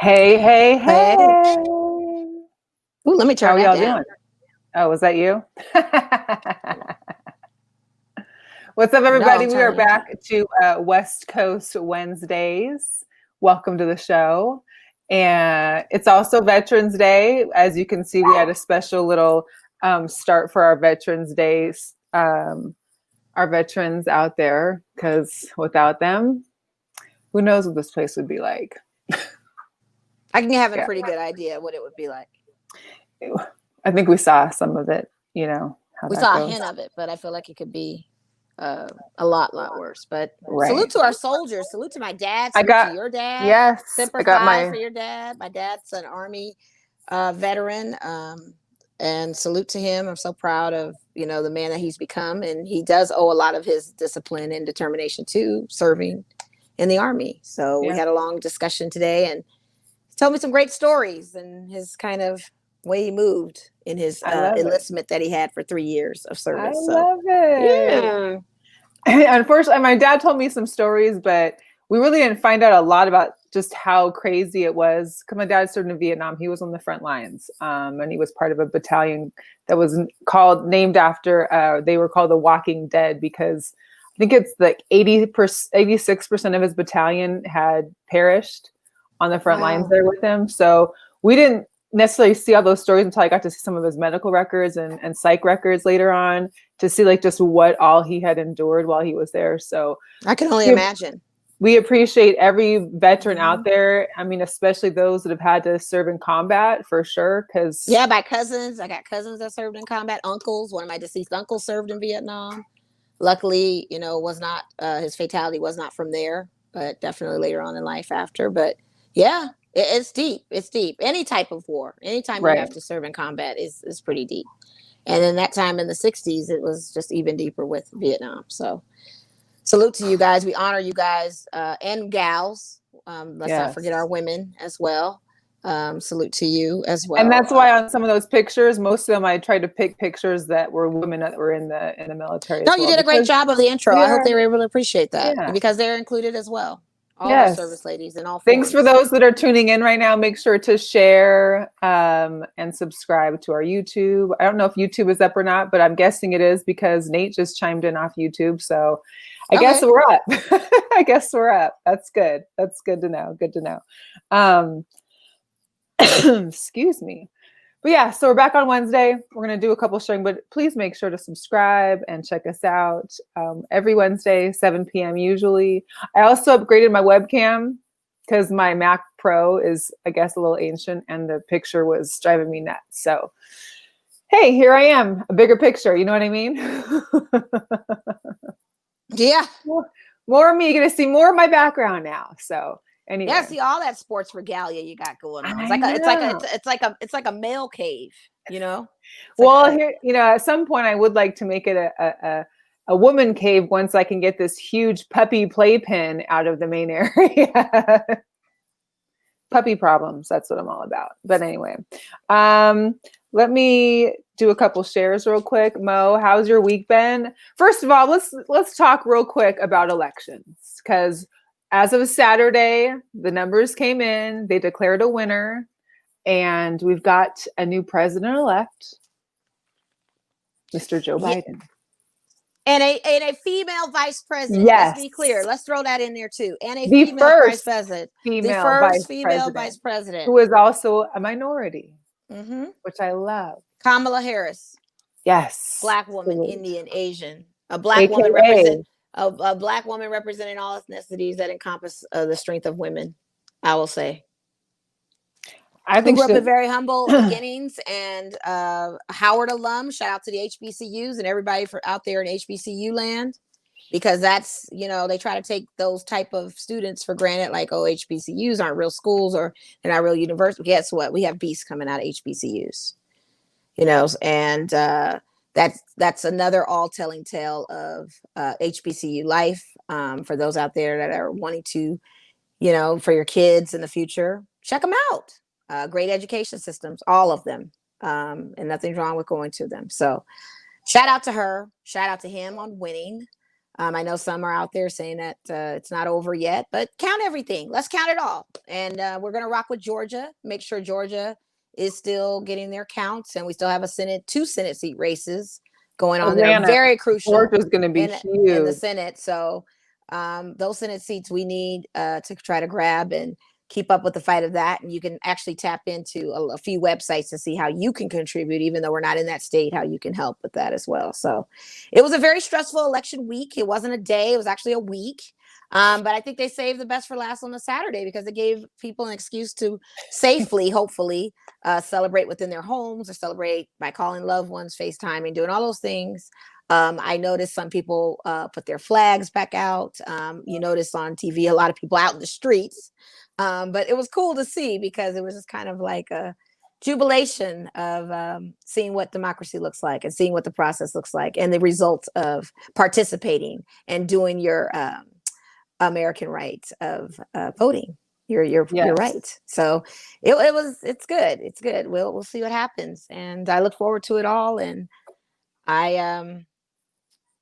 Hey, hey, Hey. hey. Ooh, let me How turn are that y'all down. doing? Oh, was that you? What's up, No, everybody? I'm We are turning it back down. to West Coast Wednesdays. Welcome to the show. And it's also Veterans Day. As you can see, we had a special little start for our Veterans Days, our veterans out there, because without them, who knows what this place would be like. I can have a Yeah. pretty good idea what it would be like. I think we saw some of it, how We that saw a goes. hint of it, but I feel like it could be a lot worse. But salute Right. to our soldiers. Salute to my dad. I Salute to got, your dad. yes, I Semper got Fi my, for your dad. My dad's an Army veteran. And salute to him. I'm so proud of, the man that he's become. And he does owe a lot of his discipline and determination to serving in the Army. So we yeah, had a long discussion today, and he told me some great stories and his kind of way he moved in his I love it. enlistment that he had for 3 years of I service. So love it. yeah. Unfortunately, my dad told me some stories, but we really didn't find out a lot about just how crazy it was. Because my dad served in Vietnam. He was on the front lines, and he was part of a battalion that was named after, they were called the Walking Dead because I think it's like 86% of his battalion had perished on the front lines Wow. there with him. So we didn't necessarily see all those stories until I got to see some of his medical records and psych records later on to see like just what all he had endured while he was there. So I can only we, imagine. we appreciate every veteran Mm-hmm. out there. I mean, especially those that have had to serve in combat for sure. Because Yeah, my cousins. I got cousins that served in combat. Uncles. One of my deceased uncles served in Vietnam. Luckily, was not his fatality was not from there, but definitely later on in life after. But yeah, it's deep. It's deep. Any type of war, anytime you right, have to serve in combat is pretty deep. And in that time in the 60s, it was just even deeper with Vietnam. So salute to you guys. We honor you guys and gals. Let's not forget our yes. women as well. Salute to you as And well. that's why on some of those pictures, most of them I tried to pick pictures that were women that were in the military No, as you well did a great because job of the intro. we I hope are, they were able to appreciate that yeah, because they're included as well. All of our yes. service ladies in all Thanks for forms. those that are tuning in right now. Make sure to share and subscribe to our YouTube. I don't know if YouTube is up or not, but I'm guessing it is because Nate just chimed in off YouTube. So I guess Okay. we're up. I guess we're up. That's good. That's good to know. Good to know. Excuse me. But yeah, so we're back on Wednesday. We're going to do a couple sharing, but please make sure to subscribe and check us out every Wednesday, 7 p.m. usually. I also upgraded my webcam because my Mac Pro is, I guess, a little ancient and the picture was driving me nuts. So, hey, here I am, a bigger picture. You know what I mean? Yeah. More of me. You're going to see more of my background now. So, Yeah, anyway. see all that sports regalia you got going on. It's I like a it's like a know. it's like a male cave, It's like Well, a here, at some point, I would like to make it a woman cave once I can get this huge puppy playpen out of the main area. Puppy problems. That's what I'm all about. But anyway, let me do a couple shares real quick. Mo, how's your week been? First of all, let's talk real quick about elections because as of Saturday, the numbers came in. They declared a winner, and we've got a new president-elect. Mr. Joe yeah, Biden. and a female vice president. Let's be clear. Yes. Let's throw that in there too. And a The female vice first president. The female first vice female vice president president. who is also a minority, Mm-hmm. which I love. Kamala Harris. Yes. Black woman, Salute. Indian, Asian. A black woman represent AKA, a black woman representing all ethnicities that encompass the strength of women. I will say. I Who think grew up she, in very humble beginnings and Howard alum. Shout out to the HBCUs and everybody out there in HBCU land, because that's, they try to take those type of students for granted, like, oh, HBCUs aren't real schools or they're not real universities. Guess what? We have beasts coming out of HBCUs, and that's another all telling tale of HBCU life. For those out there that are wanting to, for your kids in the future, check them out. Great education systems, all of them. And nothing's wrong with going to them. So shout out to her. Shout out to him on winning. I know some are out there saying that it's not over yet, but count everything. Let's count it all. And we're going to rock with Georgia, make sure Georgia is still getting their counts. And we still have two Senate seat races going on that are very crucial. Georgia's going to be huge in the Senate. So those Senate seats we need to try to grab and keep up with the fight of that. And you can actually tap into a few websites to see how you can contribute, even though we're not in that state, how you can help with that as well. So it was a very stressful election week. It wasn't a day, it was actually a week. But I think they saved the best for last on the Saturday because it gave people an excuse to safely, hopefully, celebrate within their homes or celebrate by calling loved ones, FaceTiming, doing all those things. I noticed some people put their flags back out. You notice on TV a lot of people out in the streets. But it was cool to see because it was just kind of like a jubilation of seeing what democracy looks like and seeing what the process looks like and the results of participating and doing your American rights of voting. Your right. So it's good. It's good. We'll see what happens, and I look forward to it all. And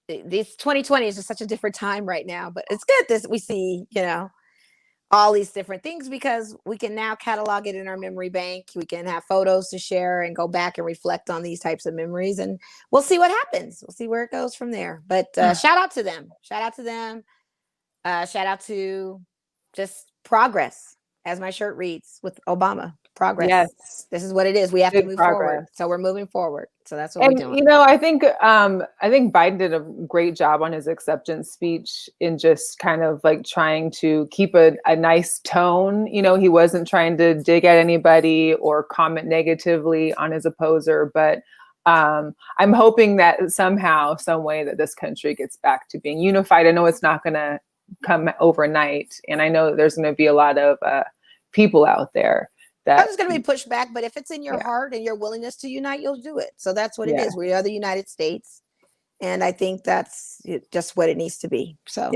this 2020 is just such a different time right now, but it's good that we see all these different things because we can now catalog it in our memory bank. We can have photos to share and go back and reflect on these types of memories, and we'll see what happens. We'll see where it goes from there. But shout out to them. Shout out to just progress, as my shirt reads with Obama. Progress. Yes. This is what it is. We have to move forward. So we're moving forward. So that's what we're doing. I think Biden did a great job on his acceptance speech in just kind of like trying to keep a nice tone. He wasn't trying to dig at anybody or comment negatively on his opposer, but I'm hoping that somehow, some way that this country gets back to being unified. I know it's not going to come overnight. And I know there's going to be a lot of people out there there's going to be pushback, but if it's in your heart and your willingness to unite, you'll do it. So that's what it is. We are the United States. And I think that's just what it needs to be. So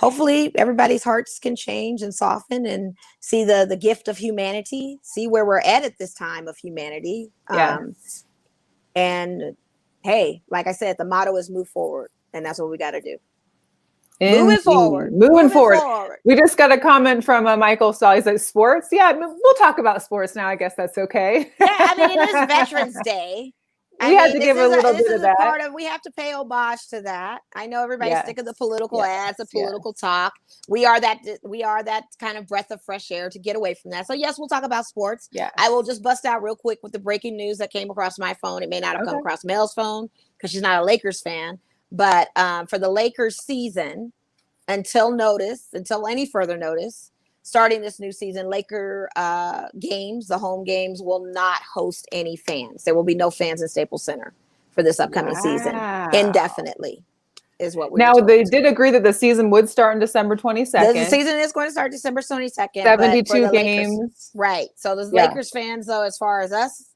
hopefully everybody's hearts can change and soften and see the gift of humanity, see where we're at this time of humanity. And hey, like I said, the motto is move forward. And that's what we got to do. Moving forward. We just got a comment from Michael Stahl. He's like, sports? Yeah, we'll talk about sports now. I guess that's okay. Yeah, I mean, it is Veterans Day. We had to give a little bit of that. We have to pay homage to that. I know everybody's sick of the political ads, the political talk. We are that kind of breath of fresh air to get away from that. So yes, we'll talk about sports. Yeah. I will just bust out real quick with the breaking news that came across my phone. It may not have come across Mel's phone because she's not a Lakers fan. But for the Lakers season, until any further notice, starting this new season, Laker games, the home games, will not host any fans. There will be no fans in Staples Center for this upcoming season indefinitely, is what we're told. They did agree that the season would start on December 22nd. The season is going to start December 22nd. 72 games. Lakers, right. So the Lakers fans, though, as far as us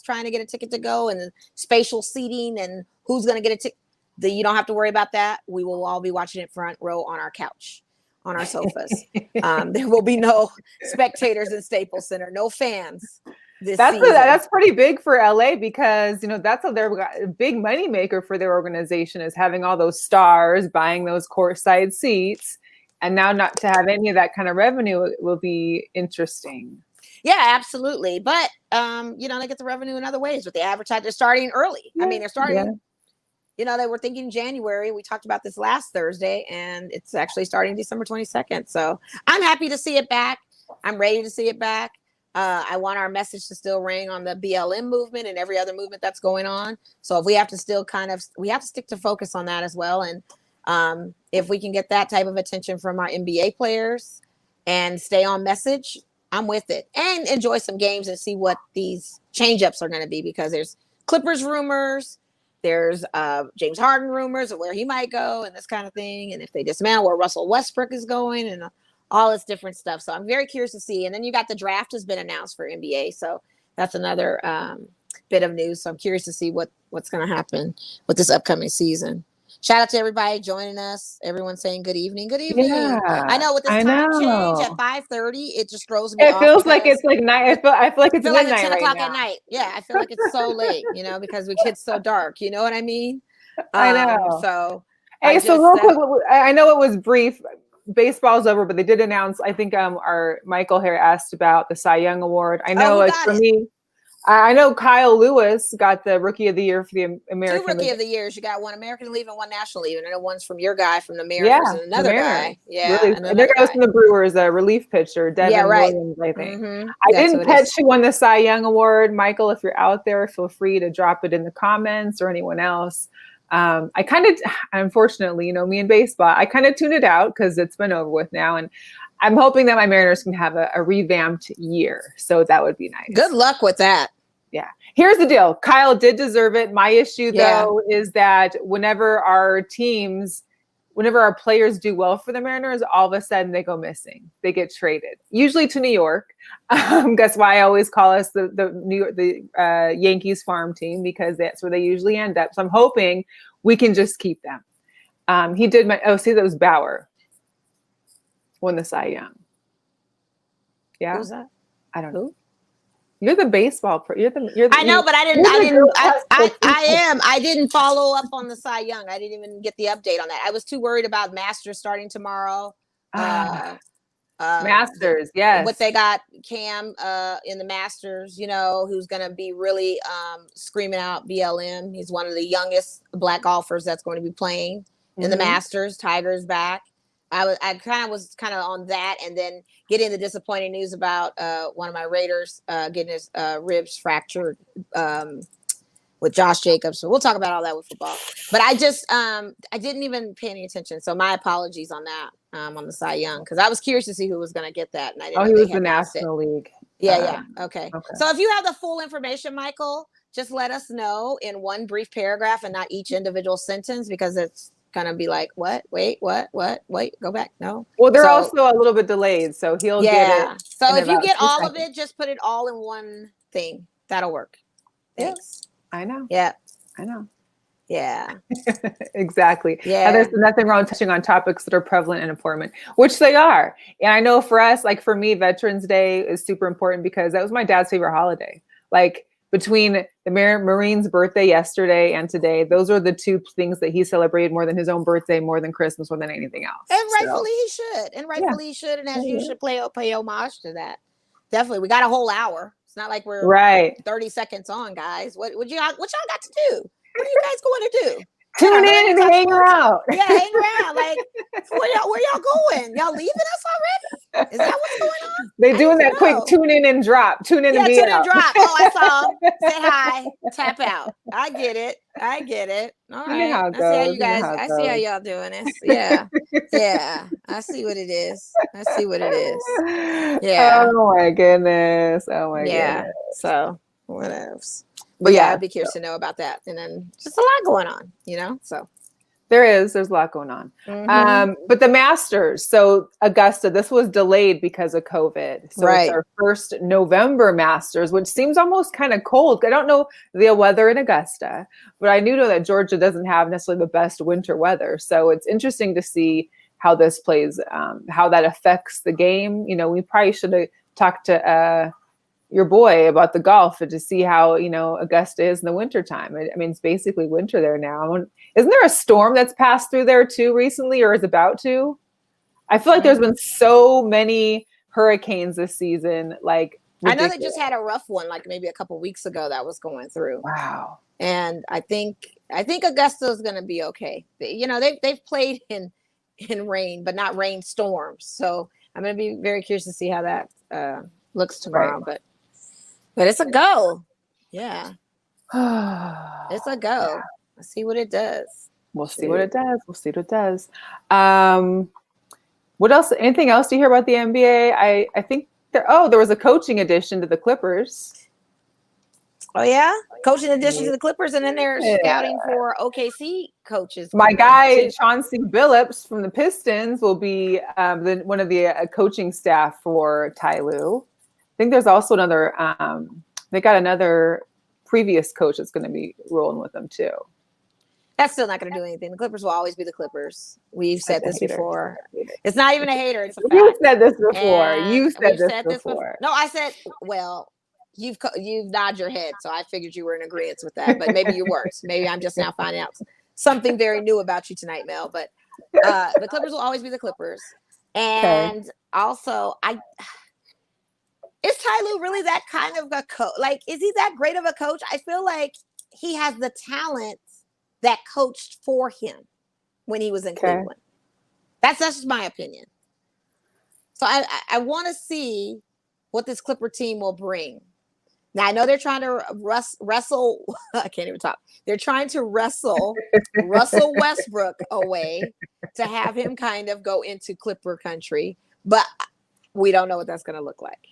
trying to get a ticket to go and the spatial seating and who's going to get a ticket, you don't have to worry about that. We will all be watching it front row on our couch, on our sofas. There will be no spectators in Staples Center, no fans. That's pretty big for LA because that's a big money maker for their organization is having all those stars buying those courtside seats, and now not to have any of that kind of revenue will be interesting. Yeah, absolutely. But they get the revenue in other ways with the advertising. They're starting early. I mean, they're starting. Yeah. They were thinking January. We talked about this last Thursday, and it's actually starting December 22nd. So I'm happy to see it back. I'm ready to see it back. I want our message to still ring on the BLM movement and every other movement that's going on. So if we have to we have to stick to focus on that as well. And if we can get that type of attention from our NBA players and stay on message, I'm with it. And enjoy some games and see what these change-ups are going to be because there's Clippers rumors. There's James Harden rumors of where he might go and this kind of thing. And if they dismantle where Russell Westbrook is going and all this different stuff. So I'm very curious to see. And then you got the draft has been announced for NBA. So that's another bit of news. So I'm curious to see what's going to happen with this upcoming season. Shout out to everybody joining us. Everyone saying good evening. Good evening. Yeah, I know with this time change at 5:30, it just throws me off. It feels like it's like night. I feel like it's midnight like 10 o'clock right at night. Yeah, I feel like it's so late, because it gets so dark. You know what I mean? I know. So Hey, so real quick, I know it was brief. Baseball's over, but they did announce. I think our Michael here asked about the Cy Young Award. I know for me, I know Kyle Lewis got the Rookie of the Year for the American. 2 Rookie of the Years. You got one American League and one National League, and then one's from your guy from the Mariners and another guy. Yeah, really. And there goes from the Brewers, a relief pitcher, Devin Williams. I think I didn't catch who won the Cy Young Award. Michael, if you're out there, feel free to drop it in the comments, or anyone else. I kind of, unfortunately, me and baseball, I kind of tune it out because it's been over with now, and I'm hoping that my Mariners can have a revamped year. So that would be nice. Good luck with that. Yeah. Here's the deal. Kyle did deserve it. My issue, though, is that whenever our players do well for the Mariners, all of a sudden they go missing. They get traded, usually to New York. That's why I always call us the Yankees farm team, because that's where they usually end up. So I'm hoping we can just keep them. He did that was Bauer. Won the Cy Young. Yeah. Who's that? I don't know. You're the baseball. You're the. I know, but I didn't follow up on the Cy Young. I didn't even get the update on that. I was too worried about Masters starting tomorrow. Masters, yes. What they got Cam in the Masters, who's going to be really screaming out BLM. He's one of the youngest black golfers that's going to be playing in the Masters. Tiger's back. I was on that, and then getting the disappointing news about one of my Raiders getting his ribs fractured with Josh Jacobs. So we'll talk about all that with football. But I just I didn't even pay any attention. So my apologies on that on the Cy Young, because I was curious to see who was going to get that. And I didn't he was the National League. Yeah. Okay. So if you have the full information, Michael, just let us know in one brief paragraph and not each individual sentence, because it's gonna be like, what? Wait, what? Wait, go back. No. Well, they're also a little bit delayed, so he'll get it. So if you get all of it, just put it all in one thing. That'll work. Thanks. I know. Yeah. I know. Yeah. Exactly. Yeah. And there's nothing wrong touching on topics that are prevalent and important, which they are. And I know for us, like for me, Veterans Day is super important because that was my dad's favorite holiday. Like, between the Marine's birthday yesterday and today, those are the two things that he celebrated more than his own birthday, more than Christmas, more than anything else. And rightfully he should. And rightfully he should. And as you should pay homage to that. Definitely. We got a whole hour. It's not like we're 30 seconons on, guys. What y'all got to do? What are you guys going to do? Tune in and hang around. Yeah, hang around. Like, where y'all going? Y'all leaving us already? Is that what's going on? They're doing that quick tune in and drop. Tune in and be out. And drop. Oh, I saw them. Say hi. Tap out. I get it. All right. I see how you guys. I see how y'all doing this. Yeah. Yeah. I see what it is. Yeah. Oh my goodness. Goodness. So what else? But I'd be curious to know about that. And then just a lot going on, so. There's a lot going on. But the Masters, so Augusta, this was delayed because of COVID. So it's our first November Masters, which seems almost kind of cold. I don't know the weather in Augusta, but I do know that Georgia doesn't have necessarily the best winter weather. So it's interesting to see how this plays, how that affects the game. We probably should have talked to your boy about the golf and to see how, Augusta is in the wintertime. I mean, it's basically winter there now. Isn't there a storm that's passed through there too recently, or is about to? I feel like there's been so many hurricanes this season. Like, ridiculous. I know they just had a rough one, like maybe a couple weeks ago that was going through. Wow. And I think Augusta is going to be okay. They've played in rain, but not rain storms. So I'm going to be very curious to see how that looks tomorrow. But it's a go. Yeah. It's a go. Yeah. Let's see what it does. We'll see what it does. What else? Anything else to hear about the NBA? I think there was a coaching addition to the Clippers. Oh yeah, coaching addition to the Clippers, and then they're scouting for OKC coaches. My guy Chauncey Billups from the Pistons will be one of the coaching staff for Ty Lue. I think there's also another. They got another previous coach that's going to be rolling with them too. That's still not going to do anything. The Clippers will always be the Clippers. We've said this before. It's not even a hater. It's a fact. You said this before. You said this before. No, I said, well, you've nodded your head, so I figured you were in agreement with that. But maybe you weren't. Maybe I'm just now finding out something very new about you tonight, Mel. But the Clippers will always be the Clippers. And also, is Ty Lue really that kind of a coach? Like, is he that great of a coach? I feel like he has the talent that coached for him when he was in Cleveland. That's just my opinion. So I want to see what this Clipper team will bring. Now, I know they're trying to wrestle. I can't even talk. They're trying to wrestle Russell Westbrook away to have him kind of go into Clipper country. But we don't know what that's going to look like.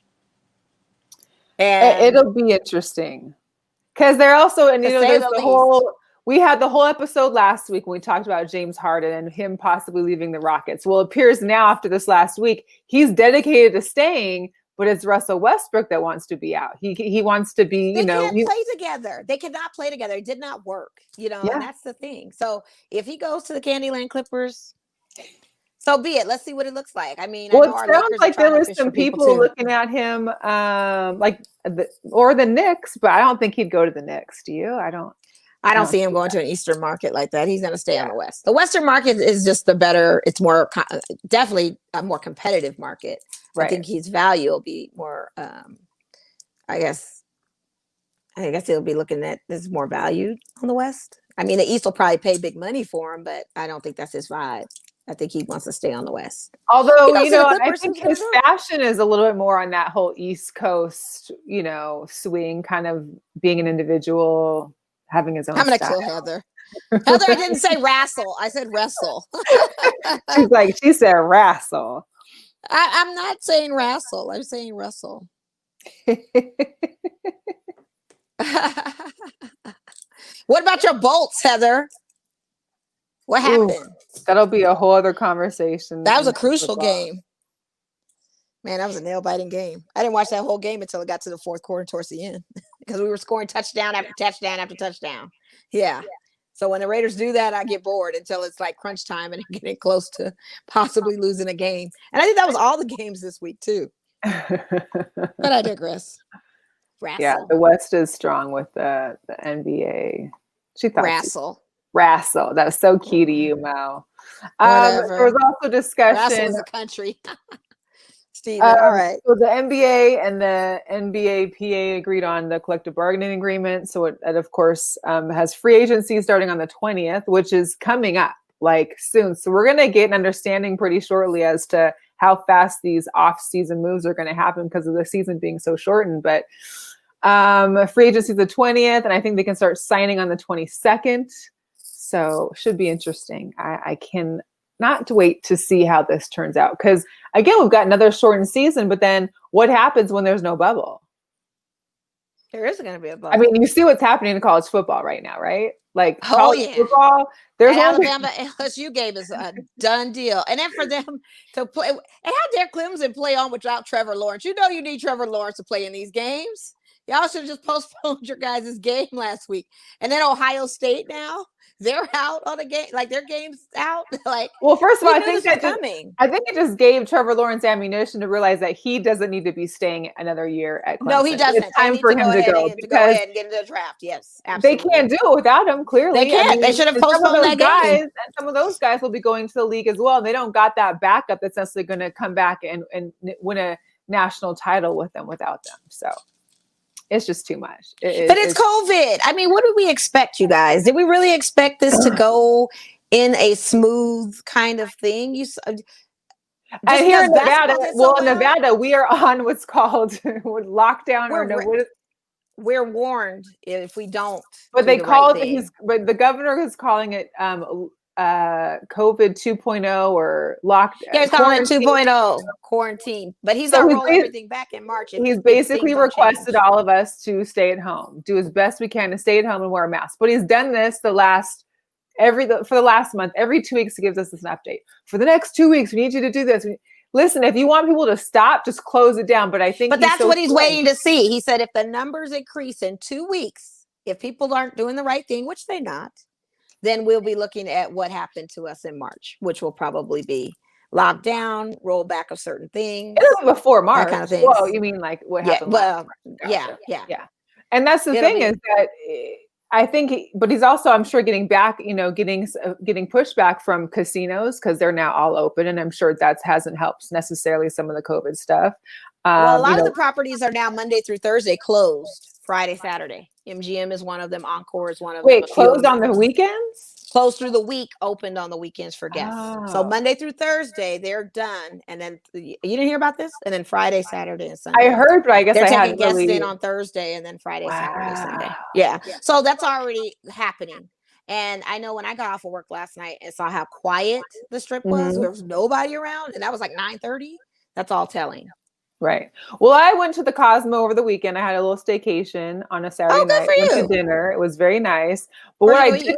And it'll be interesting because they're also, and you know, there's the whole, we had the whole episode last week when we talked about James Harden and him possibly leaving the Rockets. Well, it appears now after this last week, he's dedicated to staying, but it's Russell Westbrook that wants to be out. He wants to be, they can't play together. They cannot play together. It did not work, you know, and that's the thing. So if he goes to the Candyland Clippers, so be it. Let's see what it looks like. I mean, well, it sounds like there was some people looking at him, or the Knicks, but I don't think he'd go to the Knicks. Do you? I don't see him going to an Eastern market like that. He's going to stay on the West. The Western market is just the better. It's more definitely a more competitive market. Right. I think his value will be more. I guess he'll be looking at this more valued on the West. I mean, the East will probably pay big money for him, but I don't think that's his vibe. I think he wants to stay on the West. Although, you know, I think his fashion is a little bit more on that whole East Coast, you know, swing, kind of being an individual, having his own I'm going to kill Heather. Heather, I didn't say wrestle. I said wrestle. She said wrestle. I'm not saying wrestle. I'm saying wrestle. What about your Bolts, Heather? What happened? Ooh, that'll be a whole other conversation. That was a crucial game. Man, that was a nail-biting game. I didn't watch that whole game until it got to the fourth quarter towards the end because we were scoring touchdown after touchdown after touchdown. Yeah. So when the Raiders do that, I get bored until it's like crunch time and getting close to possibly losing a game. And I think that was all the games this week too. But I digress. Wrestle. Yeah, the West is strong with the NBA. She thought wrestle. That was so key to you, Mo. There was also discussion. Wrestle is a country. Steven, all right. So the NBA and the NBAPA agreed on the collective bargaining agreement. So it of course, has free agency starting on the 20th, which is coming up like soon. So we're going to get an understanding pretty shortly as to how fast these off-season moves are going to happen because of the season being so shortened. But free agency is the 20th, and I think they can start signing on the 22nd. So should be interesting. I can not wait to see how this turns out. Because again, we've got another shortened season, but then what happens when there's no bubble? There isn't going to be a bubble. I mean, you see what's happening in college football right now, right? Like college football, there's Alabama LSU game is a done deal. And then for them to play, and how dare Clemson play on without Trevor Lawrence? You know you need Trevor Lawrence to play in these games. Y'all should have just postponed your guys' game last week. And then Ohio State now, they're out on the game, like their game's out. Like, well, first of all, I think it just gave Trevor Lawrence ammunition to realize that he doesn't need to be staying another year at Clemson. No, he doesn't. It's time for him to go ahead and get into the draft. Yes, absolutely. They can't do it without him. Clearly, they can't. I mean, they should have postponed that game. And some of those guys will be going to the league as well. And they don't got that backup that's necessarily going to come back and win a national title with them without them. So. It's just too much. But it's COVID. I mean, what did we expect, you guys? Did we really expect this to go in a smooth kind of thing? And here in Nevada, in Nevada, we are on what's called lockdown we're warned if we don't. But they call it. But the governor is calling it COVID 2.0 or lockdown. Yeah, he's calling it 2.0 quarantine. But he's going to roll everything back in March. He's basically requested all of us to stay at home, do as best we can to stay at home and wear a mask. But he's done this for the last month. Every 2 weeks, he gives us an update. For the next 2 weeks, we need you to do this. Listen, if you want people to stop, just close it down. But I think that's what he's waiting to see. He said if the numbers increase in 2 weeks, if people aren't doing the right thing, which they're not, then we'll be looking at what happened to us in March, which will probably be lockdown, rollback of certain things. Before March. That kind of thing. Well, you mean like what happened? Well, yeah. And that's the thing is that I think, but he's also, I'm sure, getting back, getting pushback from casinos because they're now all open, and I'm sure that hasn't helped necessarily some of the COVID stuff. Well, a lot of the properties are now Monday through Thursday closed. Friday, Saturday. MGM is one of them. Encore is one of them. Wait, closed on the weekends? Closed through the week, opened on the weekends for guests. Oh. So Monday through Thursday, they're done. And then you didn't hear about this? And then Friday, Saturday, and Sunday. I heard, but I guess they're I taking hadn't guests really... in on Thursday and then Friday, Wow. Saturday, Sunday. Yeah. So that's already happening. And I know when I got off of work last night and saw how quiet the strip was, there was nobody around, and that was like 9:30. That's all telling. Right. Well, I went to the Cosmo over the weekend. I had a little staycation on a Saturday night. Went to dinner. It was very nice. But what I did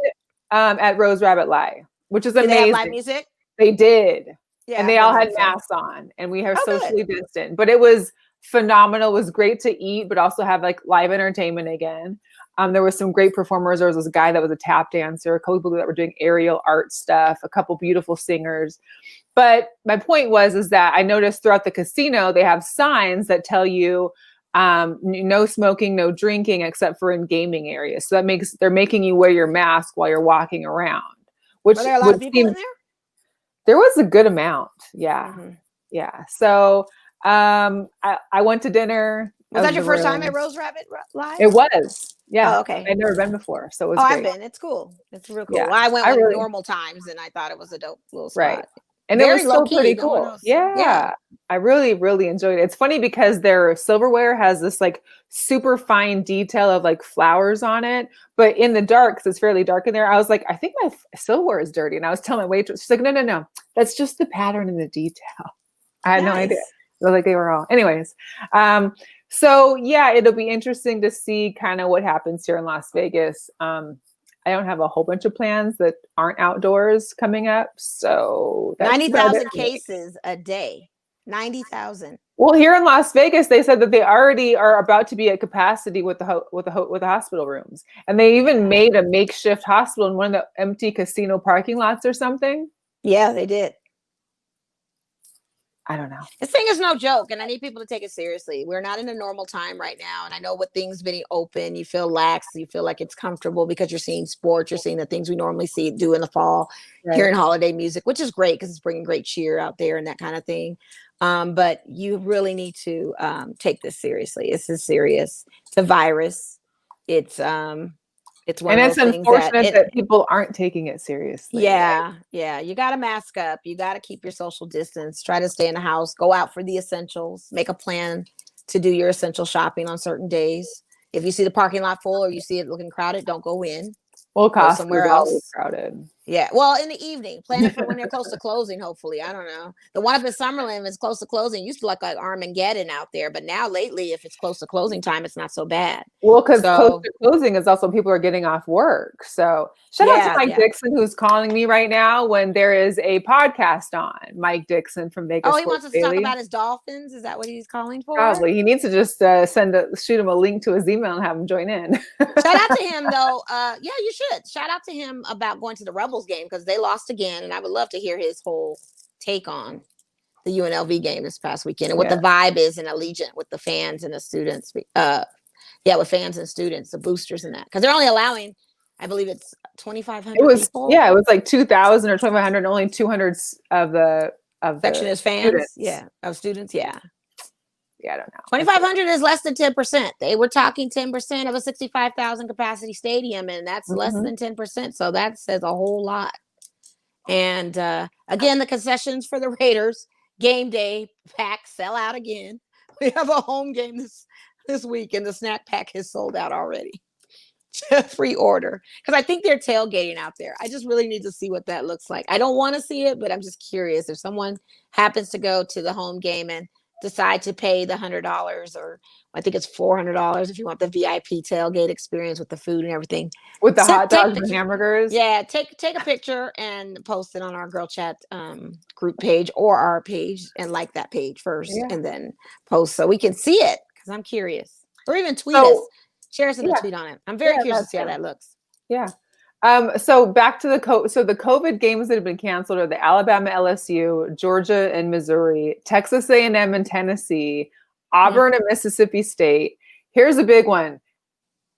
at Rose Rabbit Live, which is amazing. Did they have live music? They did. Yeah, and they all had masks on, and we are socially distant. But it was phenomenal. It was great to eat, but also have like live entertainment again. There was some great performers. There was this guy that was a tap dancer, a couple people that were doing aerial art stuff, a couple beautiful singers. But my point is that I noticed throughout the casino, they have signs that tell you no smoking, no drinking, except for in gaming areas. So they're making you wear your mask while you're walking around. Which were there a lot of people in there? There was a good amount. Yeah. Mm-hmm. Yeah. So I went to dinner. Was that your first time at Rose Rabbit Live? It was. Yeah. Oh, okay. I'd never been before. So it was great. I've been. It's cool. It's real cool. Yeah. Well, I went with normal times, and I thought it was a dope little spot. Right. And it was still pretty cool. Yeah. I really, really enjoyed it. It's funny because their silverware has this like super fine detail of like flowers on it. But in the dark, because it's fairly dark in there, I was like, I think my silverware is dirty. And I was telling my waitress, she's like, no. That's just the pattern and the detail. I had no idea. Like they were all. Anyways. So yeah, it'll be interesting to see kind of what happens here in Las Vegas. I don't have a whole bunch of plans that aren't outdoors coming up. So 90,000 cases a day. 90,000. Well, here in Las Vegas, they said that they already are about to be at capacity with the hospital rooms, and they even made a makeshift hospital in one of the empty casino parking lots or something. Yeah, they did. I don't know. This thing is no joke, and I need people to take it seriously. We're not in a normal time right now, and I know with things being open, you feel lax, you feel like it's comfortable because you're seeing sports, you're seeing the things we normally do in the fall, hearing holiday music, which is great because it's bringing great cheer out there and that kind of thing. But you really need to take this seriously. This is serious. It's a virus. It's one of those things unfortunate that people aren't taking it seriously. Yeah. You got to mask up. You got to keep your social distance. Try to stay in the house. Go out for the essentials. Make a plan to do your essential shopping on certain days. If you see the parking lot full or you see it looking crowded, don't go in. Well, go somewhere else. Crowded. Yeah. Well, in the evening, plan it for when they're close to closing. Hopefully, I don't know. The one up in Summerlin is close to closing. Used to look like Armageddon out there, but now lately, if it's close to closing time, it's not so bad. Well, because close to closing is also people are getting off work. So shout out to Mike Dixon, who's calling me right now when there is a podcast on. Mike Dixon from Vegas. Oh, he wants us to talk about his Dolphins. Is that what he's calling for? Probably. He needs to just shoot him a link to his email and have him join in. Shout out to him though. Yeah, you should. Shout out to him about going to the Rebels game because they lost again, and I would love to hear his whole take on the UNLV game this past weekend and what the vibe is in Allegiant with the fans and the students. With fans and students, the boosters and that, because they're only allowing, I believe it's 2,500 people. Yeah, it was like 2,000 or 2,500, only 200 of the section is fans. Students. Yeah, of students. Yeah, I don't know. 2,500 is less than 10%. They were talking 10% of a 65,000 capacity stadium, and that's less than 10%. So that says a whole lot. And again, the concessions for the Raiders game day pack sell out again. We have a home game this week, and the snack pack is sold out already. Free order, because I think they're tailgating out there. I just really need to see what that looks like. I don't want to see it, but I'm just curious if someone happens to go to the home game and decide to pay the $100, or I think it's $400 if you want the VIP tailgate experience with the food and everything, with the hot dogs and hamburgers. Yeah, take a picture and post it on our Girl Chat group page or our page, and like that page first, and then post so we can see it, because I'm curious. Or even tweet us, share us in the tweet on it. I'm very curious to see how that looks. Yeah. So back to the COVID games that have been canceled are the Alabama, LSU, Georgia and Missouri, Texas A&M and Tennessee, Auburn and Mississippi State. Here's a big one.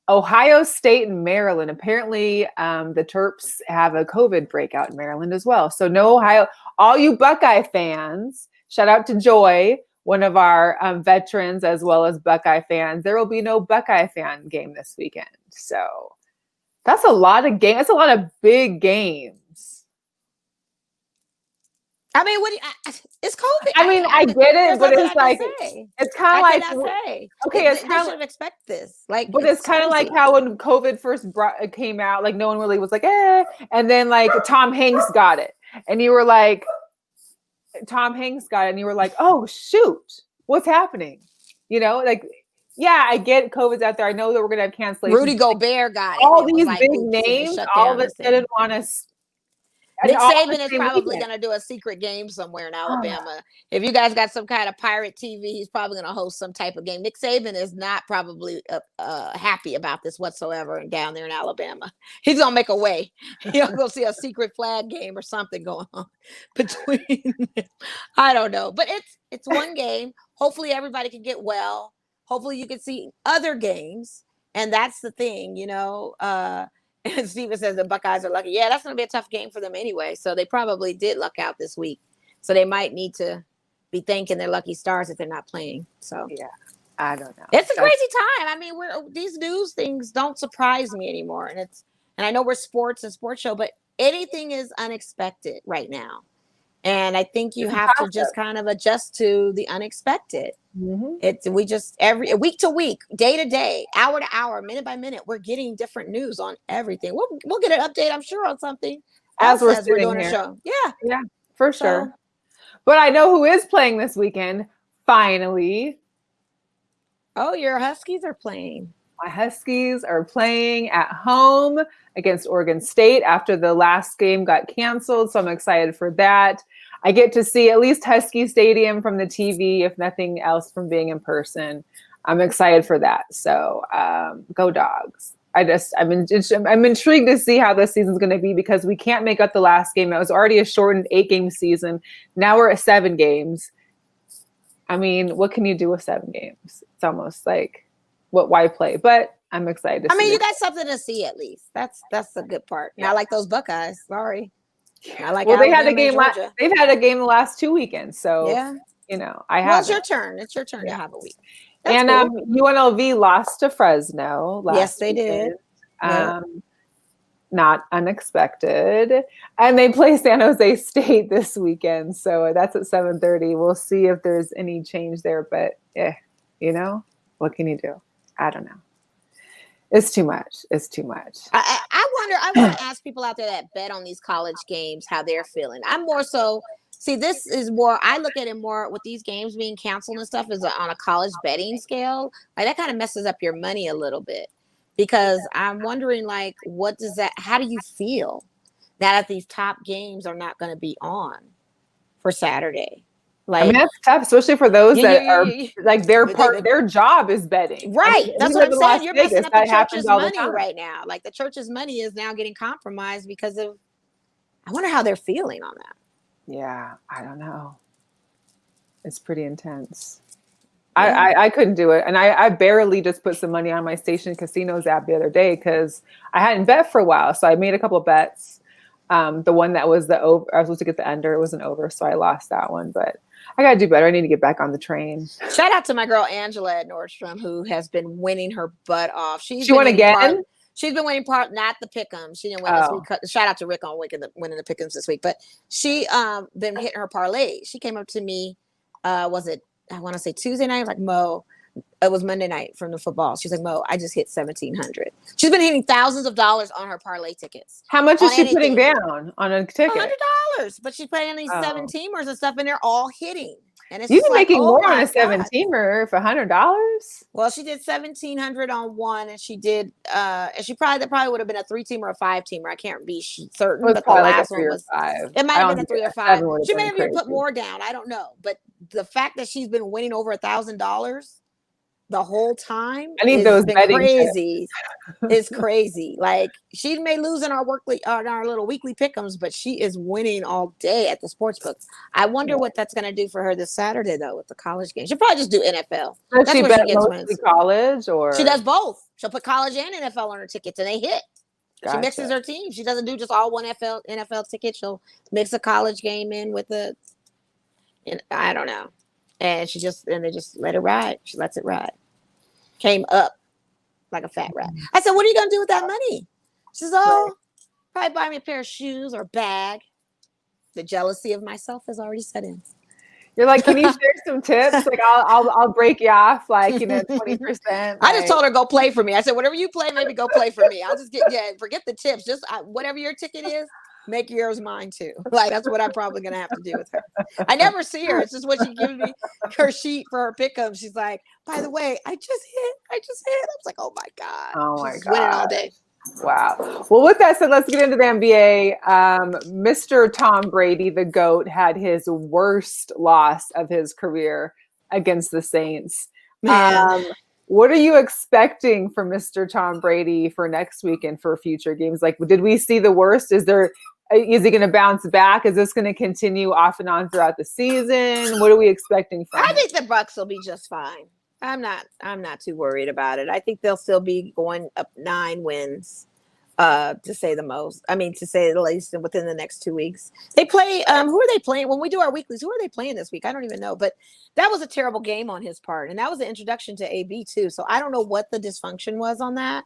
Ohio State and Maryland. Apparently, the Terps have a COVID breakout in Maryland as well. So no Ohio. All you Buckeye fans, shout out to Joy, one of our veterans as well as Buckeye fans. There will be no Buckeye fan game this weekend. So that's a lot of games. That's a lot of big games. I mean, it's COVID. I mean, I get it, but it's like it's kind of like okay, it's kind of should expect this. Like, but it's kind of like how when COVID first came out, like no one really was like, and then like Tom Hanks got it, and you were like, oh shoot, what's happening? You know, like, yeah, I get COVID's out there. I know that we're gonna have cancellations. Rudy Gobert got it. All these big names all of a sudden want to. Nick Saban is probably going to do a secret game somewhere in Alabama. If you guys got some kind of pirate TV, he's probably going to host some type of game. Nick Saban is not probably happy about this whatsoever down there in Alabama. He's going to make a way. He'll go see a secret flag game or something going on between them. I don't know. But it's one game. Hopefully everybody can get well. Hopefully you can see other games. And that's the thing, you know. And Steven says the Buckeyes are lucky. Yeah, that's going to be a tough game for them anyway. So they probably did luck out this week. So they might need to be thanking their lucky stars if they're not playing. So yeah, I don't know. It's a crazy time. I mean, these news things don't surprise me anymore. And I know we're sports show, but anything is unexpected right now. And I think you have to just kind of adjust to the unexpected. Mm-hmm. We just every week to week, day to day, hour to hour, minute by minute, we're getting different news on everything. We'll get an update, I'm sure, on something as we're doing a show. Yeah, for sure. But I know who is playing this weekend. Finally. Oh, your Huskies are playing. My Huskies are playing at home against Oregon State after the last game got canceled. So I'm excited for that. I get to see at least Husky Stadium from the TV, if nothing else from being in person. I'm excited for that. So go Dogs. I'm intrigued to see how this season's going to be because we can't make up the last game. It was already a shortened 8-game season. Now we're at 7 games. I mean, what can you do with 7 games? It's almost like, why play? But I'm excited. I mean, you got something to see at least. That's the good part. Yeah. I like those Buckeyes. Sorry. I like. Well, they had a game. They've had a game the last 2 weekends. So yeah, you know, I have. Well, it's your turn. It's your turn to have a week. That's and cool. UNLV lost to Fresno. Yes, they did. Not unexpected. And they play San Jose State this weekend. So that's at 7:30. We'll see if there's any change there. But you know, what can you do? I don't know. It's too much. It's too much. I want to ask people out there that bet on these college games how they're feeling. I'm more so, this is more, I look at it more with these games being canceled and stuff is on a college betting scale. Like that kind of messes up your money a little bit because I'm wondering like, how do you feel now that these top games are not going to be on for Saturday? Like, I mean, that's tough, especially for those that are like their job is betting. Right. I mean, that's what I'm saying. You're messing up the church's money right now. Like the church's money is now getting compromised because of, I wonder how they're feeling on that. Yeah. I don't know. It's pretty intense. Yeah. I couldn't do it. And I barely just put some money on my Station Casinos app the other day because I hadn't bet for a while. So I made a couple of bets. The one that was the over, I was supposed to get the under. It wasn't over. So I lost that one, but I got to do better. I need to get back on the train. Shout out to my girl, Angela at Nordstrom, who has been winning her butt off. She won again? She's been winning not the pick'ems. She didn't win this week. Shout out to Rick on winning the pick'ems this week. But she been hitting her parlay. She came up to me, I want to say Tuesday night. I was like, Mo, it was Monday night from the football. She's like, Mo, I just hit 1,700. She's been hitting thousands of dollars on her parlay tickets. How much is she putting down on a ticket? $100. But she's playing these 7-teamers and stuff, and they're all hitting. And it's you've been making more on a 7-teamer for $100. Well, she did 1,700 on one, and she did. And that probably would have been a 3-teamer or a 5-teamer. I can't be certain, but the last one was 5. It might have been a 3 or 5. She may have even put more down. I don't know, but the fact that she's been winning over $1,000. the whole time I need has those been betting tips. crazy. It's crazy. Like she may lose in our our little weekly pick'ems, but she is winning all day at the sports book. I wonder what that's going to do for her this Saturday though with the college game. She'll probably just do NFL. Does That's she where bet she gets mostly wins. college or? She does both. She'll put college and NFL on her tickets, and they hit. She mixes Gotcha. her team. She doesn't do just all one NFL ticket. She'll mix a college game in with I don't know. And they just let it ride. She lets it ride. Came up like a fat rat. I said, what are you going to do with that money? She says, probably buy me a pair of shoes or bag. The jealousy of myself has already set in. You're like, can you share some tips? Like, I'll break you off, like, 20%. I just told her, go play for me. I said, whatever you play, maybe go play for me. I'll just forget the tips. Just whatever your ticket is, make yours mine too. Like, that's what I'm probably going to have to do with her. I never see her. It's just when she gives me her sheet for her pickup. She's like, by the way, I just hit. I was like, oh my God. Oh my She's winning all God. day. Wow. Well, with that said, let's get into the NBA. Mr. Tom Brady, the GOAT, had his worst loss of his career against the Saints. What are you expecting from Mr. Tom Brady for next week and for future games? Like, did we see the worst? Is he going to bounce back? Is this going to continue off and on throughout the season? What are we expecting from him? I think the Bucks will be just fine. I'm not too worried about it. I think they'll still be going up 9 wins, to say the most. I mean, to say the least, within the next 2 weeks. They play, who are they playing? When we do our weeklies, who are they playing this week? I don't even know. But that was a terrible game on his part. And that was the introduction to AB too. So I don't know what the dysfunction was on that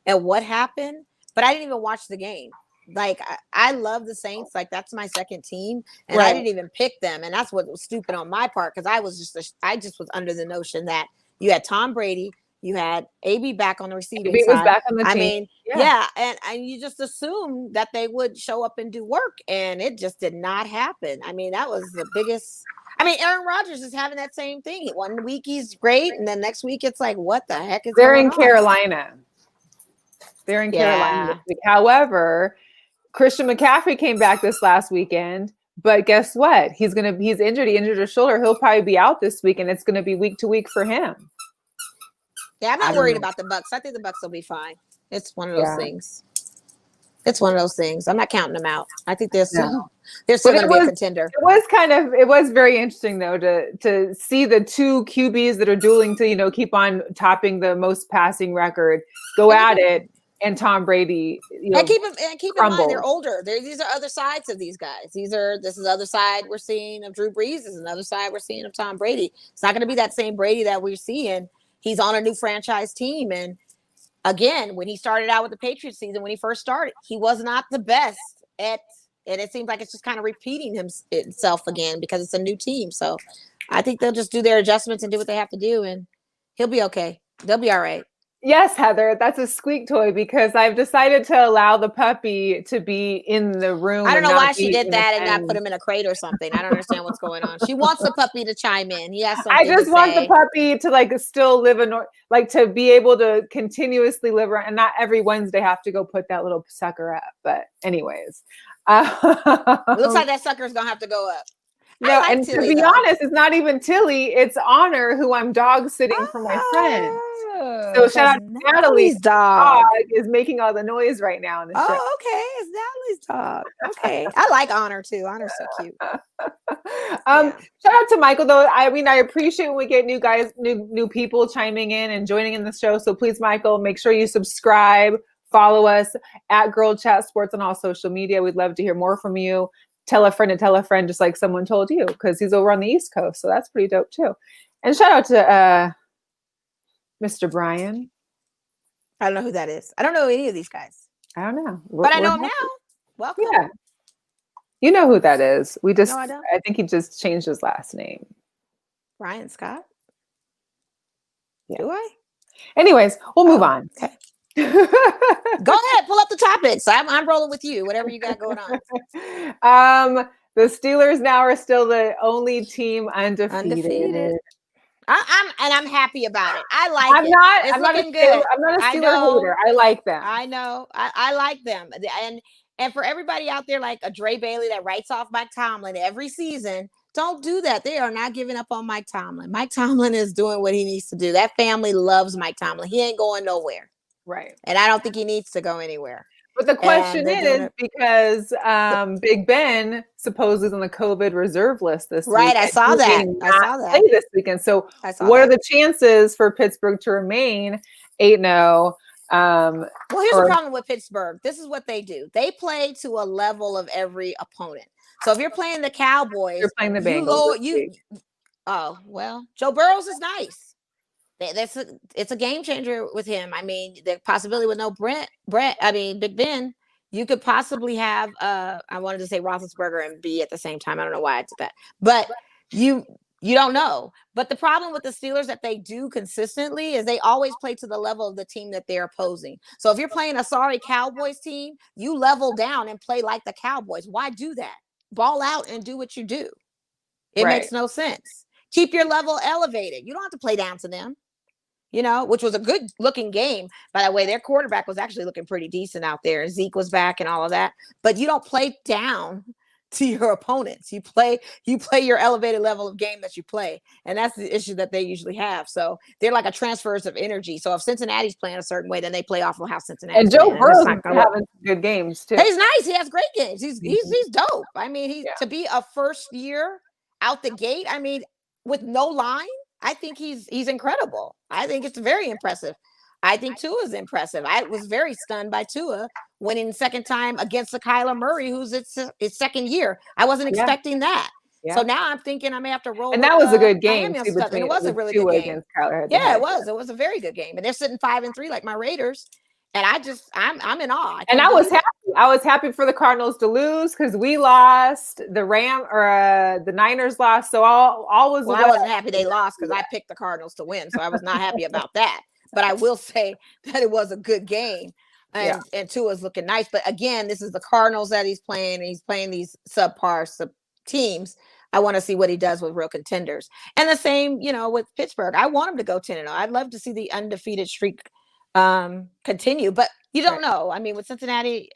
and what happened, but I didn't even watch the game. Like, I love the Saints. Like, that's my second team. And I didn't even pick them. And that's what was stupid on my part. Cause I just was under the notion that you had Tom Brady, you had AB back on the receiving side. Was back on the team. I mean, yeah. And you just assumed that they would show up and do work. And it just did not happen. I mean, that was the biggest. I mean, Aaron Rodgers is having that same thing. 1 week he's great. And then next week it's like, what the heck is going on? Carolina. They're in Carolina this week. However, Christian McCaffrey came back this last weekend, but guess what? He's injured. He injured his shoulder. He'll probably be out this week, and it's going to be week to week for him. Yeah, I'm not worried about the Bucks. I think the Bucks will be fine. It's one of those things. It's one of those things. I'm not counting them out. I think they're still going to be a contender. It was very interesting though to see the two QBs that are dueling to keep on topping the most passing record go at it. And Tom Brady, and keep in mind they're older. These are other sides of these guys. This is the other side we're seeing of Drew Brees. This is another side we're seeing of Tom Brady. It's not going to be that same Brady that we're seeing. He's on a new franchise team, and again, when he started out with the Patriots season, when he first started, he was not the best at. And it seems like it's just kind of repeating itself again because it's a new team. So I think they'll just do their adjustments and do what they have to do, and he'll be okay. They'll be all right. Yes, Heather, that's a squeak toy because I've decided to allow the puppy to be in the room. I don't know why she did that and not put him in a crate or something. I don't understand what's going on. She wants the puppy to chime in. He has something. I just want the puppy to still live to be able to continuously live around, and not every Wednesday have to go put that little sucker up. But anyways, it looks like that sucker's gonna have to go up. No, and Tilly, to be honest, it's not even Tilly. It's Honor, who I'm dog sitting for my friend. So shout out to Natalie's dog is making all the noise right now in the show. Oh, okay. It's Natalie's dog. Okay. I like Honor too. Honor's so cute. Shout out to Michael though. I mean, I appreciate when we get new people chiming in and joining in the show. So please, Michael, make sure you subscribe, follow us at Girlchatsports on all social media. We'd love to hear more from you. Tell a friend, just like someone told you, because he's over on the East Coast. So that's pretty dope too. And shout out to Mr. Brian. I don't know who that is. I don't know any of these guys. I don't know. But I know him now. Welcome. Yeah. You know who that is. No, I don't. I think he just changed his last name. Brian Scott? Yeah. Do I? Anyways, we'll move on. Okay. Go ahead, pull up the topics. I'm rolling with you. Whatever you got going on. The Steelers now are still the only team undefeated. I'm happy about it. I like it. I'm not a Steeler hater. I like them. I know. I like them. And And for everybody out there like a Dre Bailey that writes off Mike Tomlin every season, don't do that. They are not giving up on Mike Tomlin. Mike Tomlin is doing what he needs to do. That family loves Mike Tomlin. He ain't going nowhere. Right. And I don't think he needs to go anywhere. But the question is, because Big Ben supposedly is on the COVID reserve list this week. Right, I saw that. I saw that. Play this weekend. So what are the chances for Pittsburgh to remain 8-0? Well, here's the problem with Pittsburgh. This is what they do. They play to a level of every opponent. So if you're playing the Cowboys, you're playing the Bengals. Oh, well, Joe Burrows is nice. It's a game changer with him. I mean, the possibility with no Big Ben, you could possibly have I wanted to say Roethlisberger and B at the same time. I don't know why I did that, but you don't know. But the problem with the Steelers that they do consistently is they always play to the level of the team that they're opposing. So if you're playing a sorry Cowboys team, you level down and play like the Cowboys. Why do that? Ball out and do what you do. It makes no sense. Keep your level elevated. You don't have to play down to them. Which was a good looking game. By the way, their quarterback was actually looking pretty decent out there. Zeke was back and all of that. But you don't play down to your opponents. You play your elevated level of game that you play. And that's the issue that they usually have. So they're like a transfers of energy. So if Cincinnati's playing a certain way, then they play off of how Cincinnati. And Joe Burrow's having good games too. He's nice. He has great games. He's dope. I mean, to be a first year out the gate, I mean, with no line, I think he's incredible. I think it's very impressive. I think Tua's impressive. I was very stunned by Tua winning second time against the Kyler Murray, who's his second year. I wasn't expecting that. Yeah. So now I'm thinking I may have to roll. And that was a good game. And it was a really good game. Yeah, it was. It was a very good game. And they're sitting 5-3 like my Raiders. And I'm in awe. And I was happy. I was happy for the Cardinals to lose because we lost. The Niners lost. So all was. Well, I wasn't happy they lost because I picked the Cardinals to win. So I was not happy about that. But I will say that it was a good game. And Tua's looking nice. But again, this is the Cardinals that he's playing. And he's playing these subpar teams. I want to see what he does with real contenders. And the same, with Pittsburgh. I want him to go 10-0. I'd love to see the undefeated streak continue, but you don't know. I mean, with Cincinnati,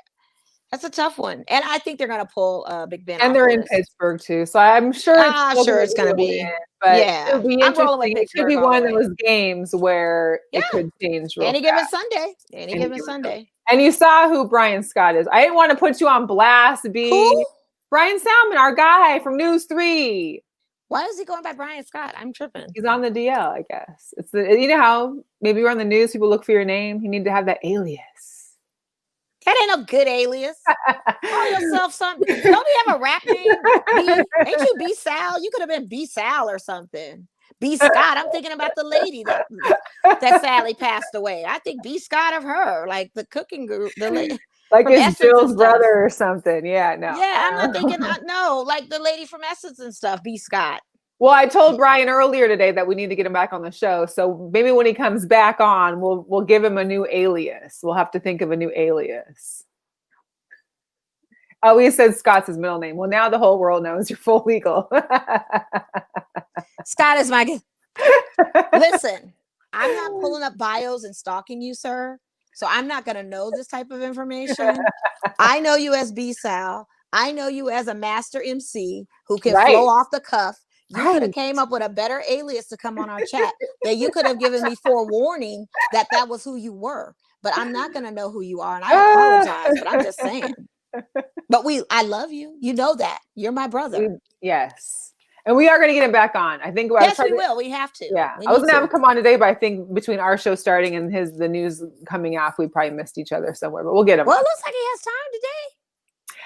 that's a tough one, and I think they're going to pull Big Ben. And they're in Pittsburgh too, so I'm sure. It's going to be. But it'll be interesting. It could be one of those games where it could change. Any given Sunday. Any given Sunday. And you saw who Brian Scott is. I didn't want to put you on blast. Who? Brian Salmon, our guy from News 3. Why is he going by Brian Scott? I'm tripping. He's on the DL, I guess. It's how maybe you're on the news, people look for your name. You need to have that alias. That ain't no good alias. Call yourself something. Don't you have a rap name? Ain't you B Sal? You could have been B Sal or something. B Scott. I'm thinking about the lady that sadly passed away. I think B Scott of her, like the cooking group, the lady. Like it's Jill's brother or something. Yeah, no. Yeah, I'm not thinking, no, like the lady from Essence and stuff, B. Scott. Well, I told Brian earlier today that we need to get him back on the show. So maybe when he comes back on, we'll give him a new alias. We'll have to think of a new alias. Oh, he said Scott's his middle name. Well, now the whole world knows you're full legal. Scott is my... Listen, I'm not pulling up bios and stalking you, sir. So I'm not going to know this type of information. I know you as B-Sal. I know you as a master MC who can flow off the cuff. You could have came up with a better alias to come on our chat that you could have given me forewarning that was who you were. But I'm not going to know who you are. And I apologize, but I'm just saying. But I love you. You know that. You're my brother. Yes. And we are going to get him back on. I think. Yes, we will. We have to. Yeah, I was going to have him come on today, but I think between our show starting and the news coming off, we probably missed each other somewhere. But we'll get him. Well, it looks like he has time today.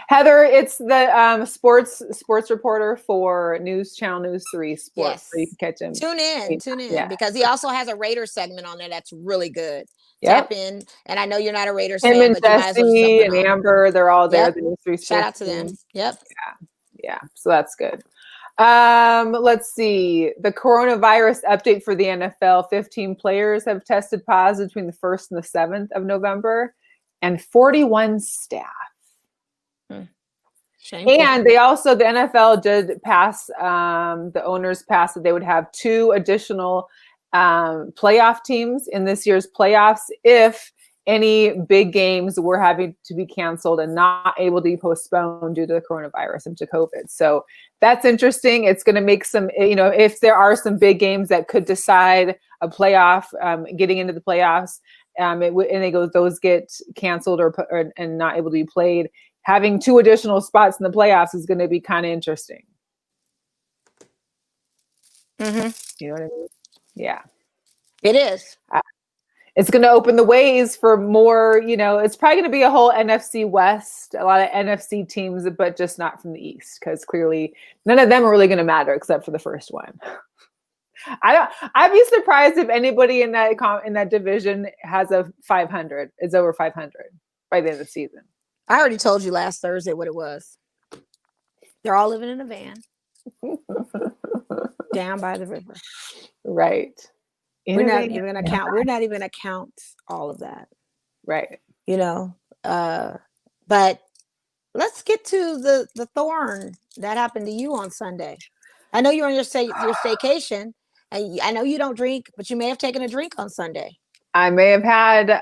Heather, it's the sports reporter for Channel News 3 Sports. Yes. So you can catch him. Tune in because he also has a Raiders segment on there that's really good. Yep. Tap in, and I know you're not a Raiders fan, and but Jesse and Amber, they're all there. The News 3 Sports. Shout out to them. Yep. Yeah. So that's good. Let's see. The coronavirus update for the NFL. 15 players have tested positive between the 1st and the 7th of November, and 41 staff. Shameful. And they also, the NFL did pass, the owners passed that they would have 2 additional playoff teams in this year's playoffs if any big games were having to be canceled and not able to be postponed due to the coronavirus and to COVID. So that's interesting. It's going to make some, if there are some big games that could decide a playoff, getting into the playoffs, those get canceled and not able to be played. Having 2 additional spots in the playoffs is going to be kind of interesting. Mm-hmm. You know what I mean? Yeah. It is. It's going to open the ways for more, it's probably going to be a whole NFC West, a lot of NFC teams, but just not from the East, because clearly none of them are really going to matter except for the first one. I'd be surprised if anybody in that division has a 500. It's over 500 by the end of the season. I already told you last Thursday what it was. They're all living in a van down by the river. Right. We're not even going to count. We're not even going to count all of that. Right. But let's get to the thorn that happened to you on Sunday. I know you're on your staycation, and I know you don't drink, but you may have taken a drink on Sunday. I may have had,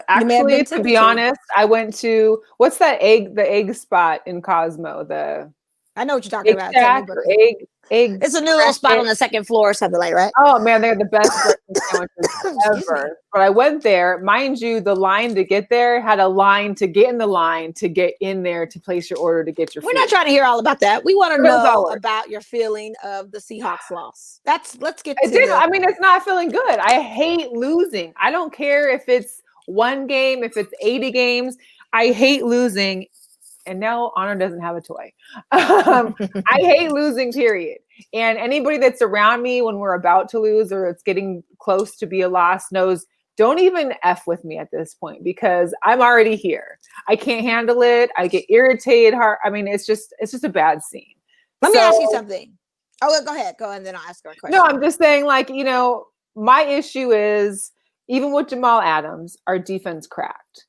actually, to be honest, I went to, what's that the egg spot in Cosmo? I know what you're talking about. It's a new little spot on the second floor or something like, right? Oh man, they're the best breakfast sandwiches ever. But I went there, mind you, the line to get there had a line to get in the line to get in there to place your order to get your food. We're not trying to hear all about that. We want to know about your feeling of the Seahawks loss. Let's get to I mean, it's not feeling good. I hate losing. I don't care if it's 1 game, if it's 80 games. I hate losing. And now Honor doesn't have a toy. I hate losing, period. And anybody that's around me when we're about to lose or it's getting close to be a loss knows, don't even F with me at this point, because I'm already here. I can't handle it. I get irritated. I mean, it's just a bad scene. Let me ask you something. Oh, go ahead. Go and then I'll ask her a question. No, I'm just saying, my issue is, even with Jamal Adams, our defense cracked.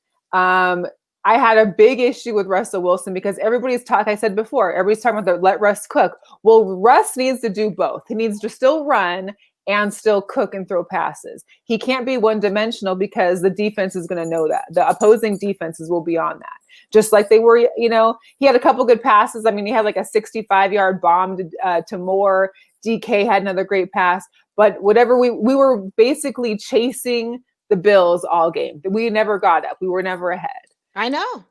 I had a big issue with Russell Wilson because everybody's talking, I said before, everybody's talking about let Russ cook. Well, Russ needs to do both. He needs to still run and still cook and throw passes. He can't be one-dimensional because the defense is going to know that. The opposing defenses will be on that. Just like they were, he had a couple good passes. I mean, he had like a 65-yard bomb to Moore. DK had another great pass. But whatever, we were basically chasing the Bills all game. We never got up. We were never ahead. I know,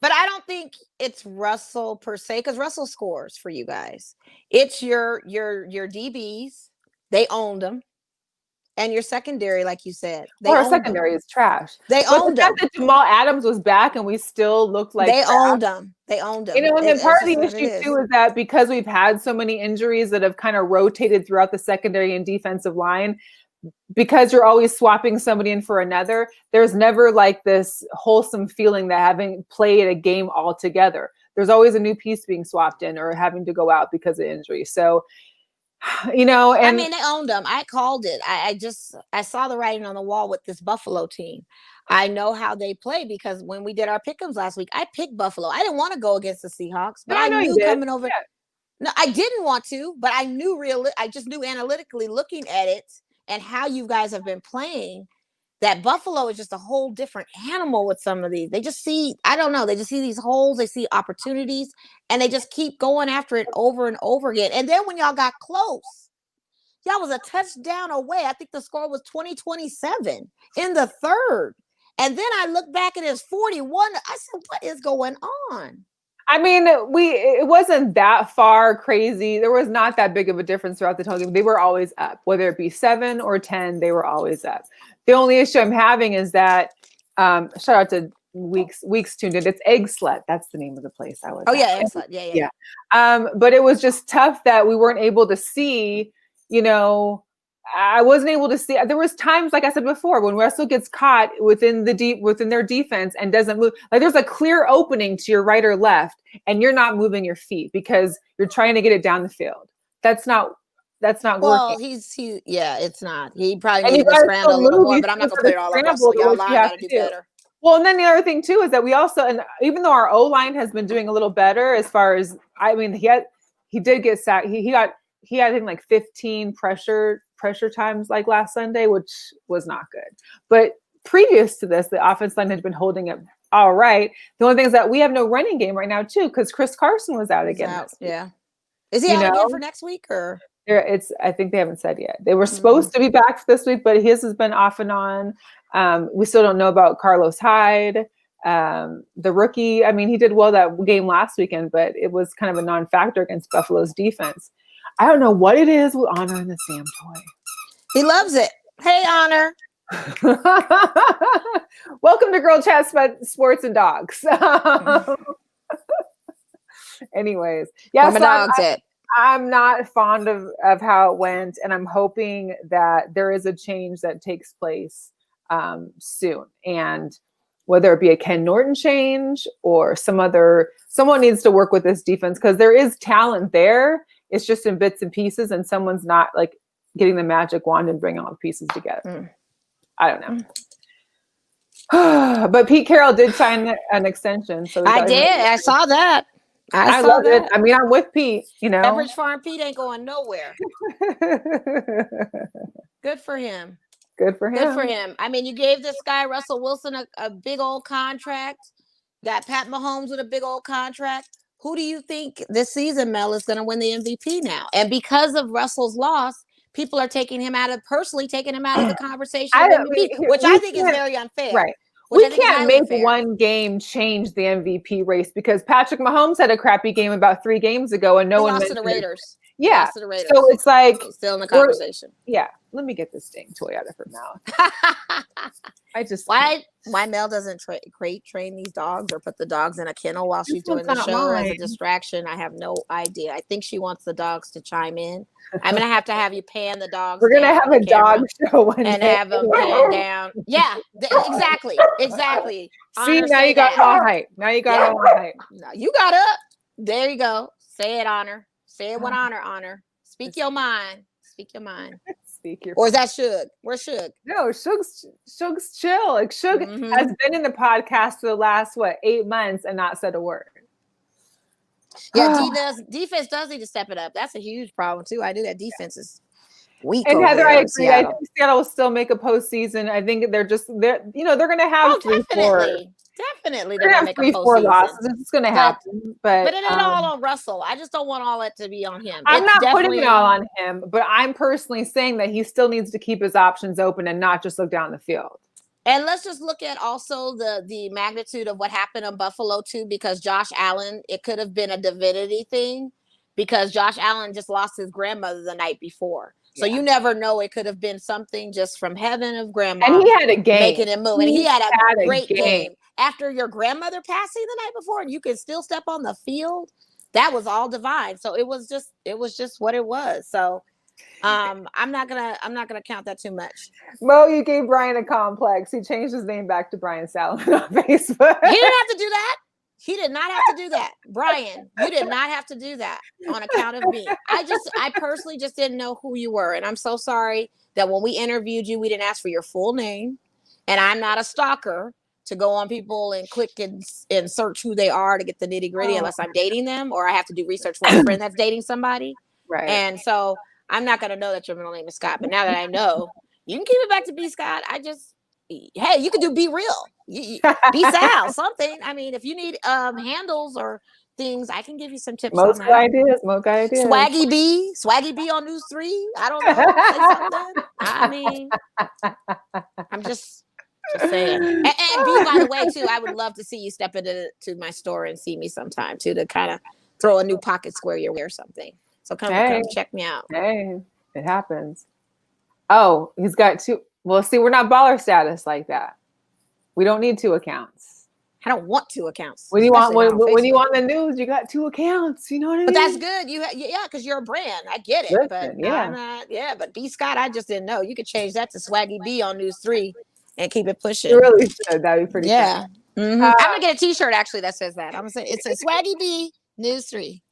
but I don't think it's Russell per se, because Russell scores for you guys. It's your DBs. They owned them, and your secondary, like you said, our secondary is trash. They owned them. That Jamal Adams was back, and we still looked like they owned them. They owned them. And then part of the issue too is that because we've had so many injuries that have kind of rotated throughout the secondary and defensive line. Because you're always swapping somebody in for another, there's never like this wholesome feeling that having played a game all together. There's always a new piece being swapped in or having to go out because of injury. So, and I mean, they owned them. I called it. I saw the writing on the wall with this Buffalo team. I know how they play because when we did our pick'ems last week, I picked Buffalo. I didn't want to go against the Seahawks, but I knew coming over. Yeah. No, I didn't want to, but I knew I just knew analytically looking at it and how you guys have been playing, that Buffalo is just a whole different animal with some of these. They just see, I don't know, they just see these holes, they see opportunities, and they just keep going after it over and over again. And then when y'all got close, y'all was a touchdown away. I think the score was 20-27 in the third. And then I look back and it's 41. I said, what is going on? I mean, it wasn't that far crazy. There was not that big of a difference throughout the whole game. They were always up, whether it be 7 or 10, they were always up. The only issue I'm having is that, shout out to Weeks tuned in. It's Egg Slut. That's the name of the place I was. Oh yeah, Egg Slut. Yeah. But it was just tough that we weren't able to see, I wasn't able to see. There was times, like I said before, when Russell gets caught within their defense and doesn't move. Like there's a clear opening to your right or left, and you're not moving your feet because you're trying to get it down the field. That's not working. Well, it's not. He probably needs to scramble a little more, but I'm not gonna put it all on Russell. Y'all line gotta do better. Well, and then the other thing too is that we also, and even though our O line has been doing a little better as far as, I mean, he did get sacked. He had I think like 15 pressure times like last Sunday, which was not good. But previous to this, the offense line had been holding it all right. The only thing is that we have no running game right now too, because Chris Carson was out again. Yeah. Is he out again for next week or? I think they haven't said yet. They were supposed to be back this week, but his has been off and on. We still don't know about Carlos Hyde, the rookie. I mean, he did well that game last weekend, but it was kind of a non-factor against Buffalo's defense. I don't know what it is with Honor and the Sam toy. He loves it. Hey, Honor. Welcome to Girl Chat Sports and Dogs. Anyways, yeah, so I'm not fond of how it went, and I'm hoping that there is a change that takes place soon. And whether it be a Ken Norton change or someone needs to work with this defense, because there is talent there. It's just in bits and pieces, and someone's not like getting the magic wand and bringing all the pieces together. I don't know. But Pete Carroll did sign an extension. So I saw that. I love it. I mean, I'm with Pete, Pepperidge Farm Pete ain't going nowhere. Good for him. Good for him. I mean, you gave this guy, Russell Wilson, a big old contract. Got Pat Mahomes with a big old contract. Who do you think this season, Mel, is going to win the MVP now? And because of Russell's loss, people are taking him out of the conversation of MVP, which I think is very unfair. Right. We can't make one game change the MVP race, because Patrick Mahomes had a crappy game about 3 games ago, and no one lost to the Raiders. Yeah. So it's like still in the conversation. Yeah. Let me get this dang toy out of her mouth. I just why Mel doesn't train these dogs or put the dogs in a kennel while she's doing the show as a distraction. I have no idea. I think she wants the dogs to chime in. I'm gonna have you pan the dogs. We're gonna have a dog show one and day. Have them pan down. Yeah, exactly. See, now you got all hype. Now you got all hype. No, you got up. There you go. Say it, Honor. Say it with honor. Speak your mind. Or is that Suge? Where's Suge? No, Suge's chill. Like Suge has been in the podcast for the last 8 months and not said a word. Yeah, defense does need to step it up. That's a huge problem too. I do that. Defense is weak. And Heather, I agree. I think Seattle will still make a postseason. I think they're going to have 3-4. Definitely, they're going to make a 3-4 losses. It's going to happen, but it ain't all on Russell. I just don't want all that to be on him. I'm not putting it all on him, but I'm personally saying that he still needs to keep his options open and not just look down the field. And let's just look at also the magnitude of what happened in Buffalo too, because Josh Allen, it could have been a divinity thing, because Josh Allen just lost his grandmother the night before. So you never know. It could have been something just from heaven of grandma. And he had a game. Making him move. And he had a great game. After your grandmother passing the night before, and you could still step on the field, that was all divine. So it was just what it was. So I'm not gonna count that too much. Mo, you gave Brian a complex. He changed his name back to Brian Salomon on Facebook. He didn't have to do that. He did not have to do that. Brian, you did not have to do that on account of me. I personally just didn't know who you were. And I'm so sorry that when we interviewed you, we didn't ask for your full name. And I'm not a stalker to go on people and click and search who they are to get the nitty gritty unless I'm dating them or I have to do research for a friend that's dating somebody. Right. And so I'm not going to know that your middle name is Scott. But now that I know, you can keep it back to B Scott. Hey, you can do Be Real. Be Sal, something. I mean, if you need handles or things, I can give you some tips. Most good ideas. Swaggy B on News 3. I don't know. Say something. I mean, I'm just saying. And B, by the way, too, I would love to see you step into my store and see me sometime too, to kind of throw a new pocket square your way or something. So come check me out. Hey, it happens. Oh, he's got 2. Well, see, we're not baller status like that. We don't need 2 accounts. I don't want 2 accounts. When you want the news, you got 2 accounts. You know what I mean? But that's good. Because you're a brand. I get it. Listen, but yeah. I'm not. Yeah, but B Scott, I just didn't know. You could change that to Swaggy B on News 3 and keep it pushing. You really should. That'd be pretty. Yeah. Mm-hmm. I'm gonna get a T-shirt actually that says that. I'm gonna say it's a Swaggy B News 3.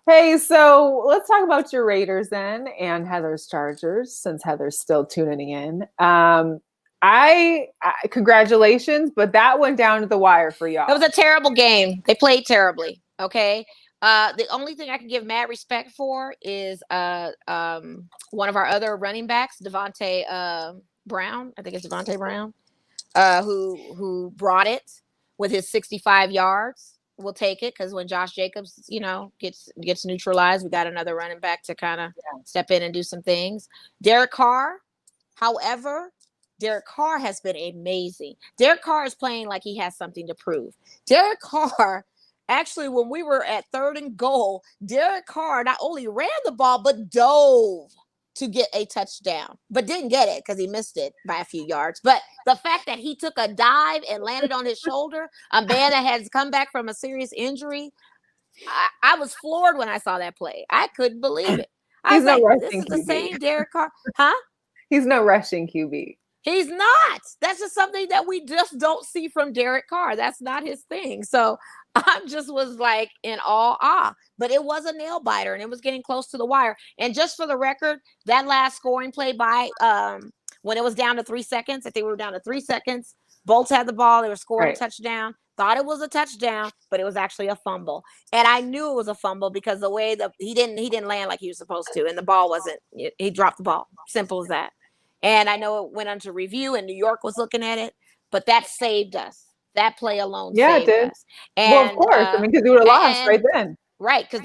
Hey, so let's talk about your Raiders then and Heather's Chargers, since Heather's still tuning in. I congratulations, but that went down to the wire for y'all. It was a terrible game. They played terribly. Okay. The only thing I can give mad respect for is one of our other running backs, Devontae Brown. I think it's Devontae Brown. who brought it with his 65 yards. We'll take it because when Josh Jacobs, gets neutralized, we got another running back to kind of step in and do some things. Derek Carr, however, Derek Carr has been amazing. Derek Carr is playing like he has something to prove. Derek Carr, actually, when we were at 3rd and goal, Derek Carr not only ran the ball, but dove to get a touchdown, but didn't get it because he missed it by a few yards. But the fact that he took a dive and landed on his shoulder, a man that has come back from a serious injury, I was floored when I saw that play. I couldn't believe it. I was like, this is the same Derek Carr. Huh? He's no rushing QB. He's not. That's just something that we just don't see from Derek Carr. That's not his thing. So I just was like in awe. But it was a nail biter and it was getting close to the wire. And just for the record, that last scoring play by when it was down to 3 seconds, I think we were down to 3 seconds. Bolts had the ball. They were scoring a touchdown. Thought it was a touchdown, but it was actually a fumble. And I knew it was a fumble because the way he didn't land like he was supposed to, and the ball wasn't. He dropped the ball. Simple as that. And I know it went under review, and New York was looking at it, but that saved us. That play alone saved us. And, well, of course, I mean, because we would have lost right then. Right, because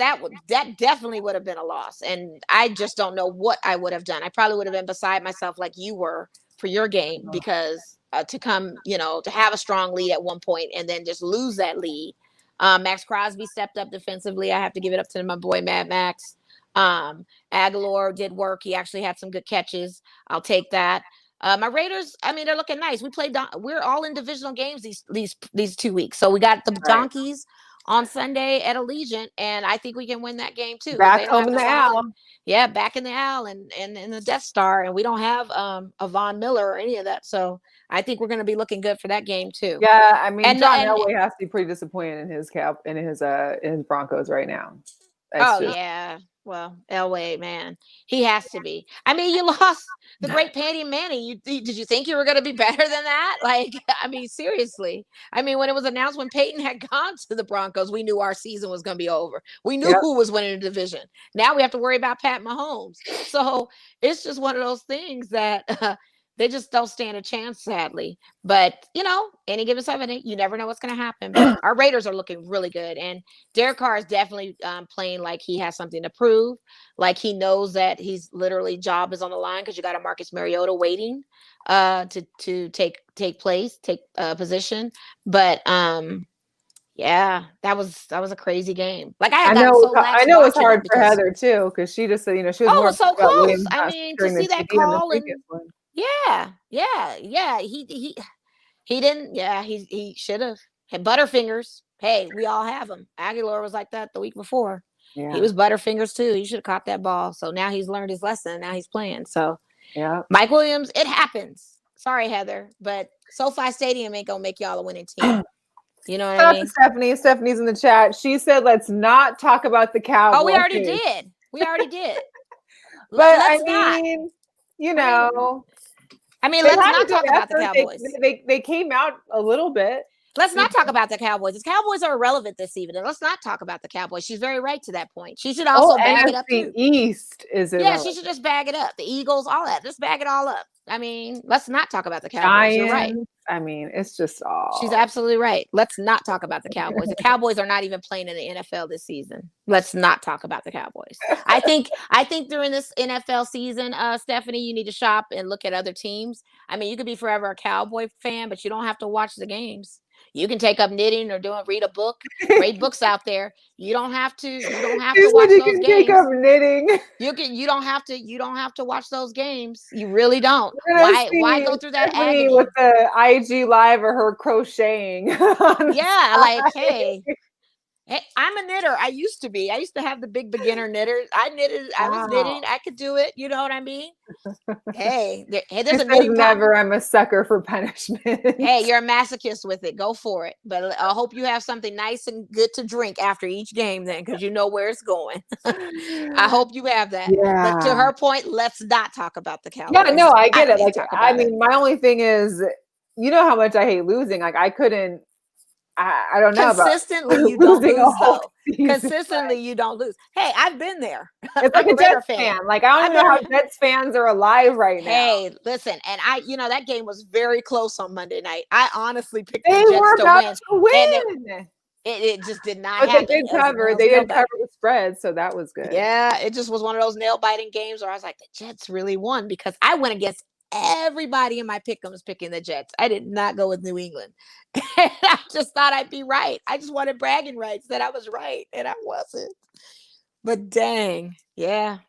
that definitely would have been a loss. And I just don't know what I would have done. I probably would have been beside myself like you were for your game because to come, to have a strong lead at one point and then just lose that lead. Max Crosby stepped up defensively. I have to give it up to my boy Mad Max. Aguilar did work. He actually had some good catches. I'll take that. My Raiders, I mean, they're looking nice. We're all in divisional games these 2 weeks. So we got the Donkeys on Sunday at Allegiant, and I think we can win that game too. Back home in the Owl. Yeah, back in the Owl and in the Death Star, and we don't have a Von Miller or any of that. So I think we're going to be looking good for that game too. Yeah, I mean, John Elway has to be pretty disappointed in his Broncos right now. Yeah. Well, Elway, man, he has to be. I mean, you lost the great Peyton Manning. Did you think you were going to be better than that? Like, I mean, seriously. I mean, when it was announced when Peyton had gone to the Broncos, we knew our season was going to be over. We knew who was winning the division. Now we have to worry about Pat Mahomes. So it's just one of those things that they just don't stand a chance, sadly. But, any given Sunday, you never know what's going to happen. But our Raiders are looking really good. And Derek Carr is definitely playing like he has something to prove. Like he knows that he's literally job is on the line because you got a Marcus Mariota waiting to take position. But yeah, that was a crazy game. Like I know it's hard for Heather too because she just said she was more so close. I mean, to see that call and yeah. He didn't. Yeah, he should have. Had Butterfingers. Hey, we all have them. Aguilar was like that the week before. Yeah. He was Butterfingers too. He should have caught that ball. So now he's learned his lesson. Now he's playing. So yeah, Mike Williams. It happens. Sorry, Heather, but SoFi Stadium ain't gonna make y'all a winning team. You know what I mean? Stephanie. Stephanie's in the chat. She said, "Let's not talk about the Cowboys." Oh, we already did. But I mean, let's not talk about the Cowboys. They came out a little bit. Let's not talk about the Cowboys. The Cowboys are irrelevant this evening. Let's not talk about the Cowboys. She's very right to that point. She should also bag it up too. East is irrelevant. Yeah, she should just bag it up. The Eagles, all that. Just bag it all up. I mean, let's not talk about the Cowboys. Giants, you're right. I mean, it's just all. She's absolutely right. Let's not talk about the Cowboys. The Cowboys are not even playing in the NFL this season. Let's not talk about the Cowboys. I think during this NFL season, Stephanie, you need to shop and look at other teams. I mean, you could be forever a Cowboy fan, but you don't have to watch the games. You can take up knitting or read a book. Great books out there. You don't have to watch those games. Take up knitting. You don't have to watch those games. You really don't. Why go through that agony with the IG live or her crocheting? Yeah, like hey, I'm a knitter. I used to have the big beginner knitter. I knitted. I was knitting. I could do it. You know what I mean? Hey, there's a knitting never. I'm a sucker for punishment. Hey, you're a masochist with it. Go for it. But I hope you have something nice and good to drink after each game then, because you know where it's going. I hope you have that. Yeah. But to her point, let's not talk about the Cowboys. Yeah, no, I get it. Like, I mean, my only thing is, you know how much I hate losing. Like, I couldn't. I don't know about Consistently, you don't losing a lose whole though. season. Consistently, you don't lose. Hey, I've been there. It's like I'm a Raider Jets fan. Like, I don't I've even know how been. Jets fans are alive right now. Hey, listen, and that game was very close on Monday night. I honestly picked They the Jets were to about win, to and win. it just did not But they happen. did It was one cover. of those They nail did bite. cover the spread, so that was good. Yeah, it just was one of those nail biting games where I was like, the Jets really won because I went against everybody in my pick'ems picking the Jets. I did not go with New England. And I just thought I'd be right. I just wanted bragging rights that I was right, and I wasn't. But dang, yeah.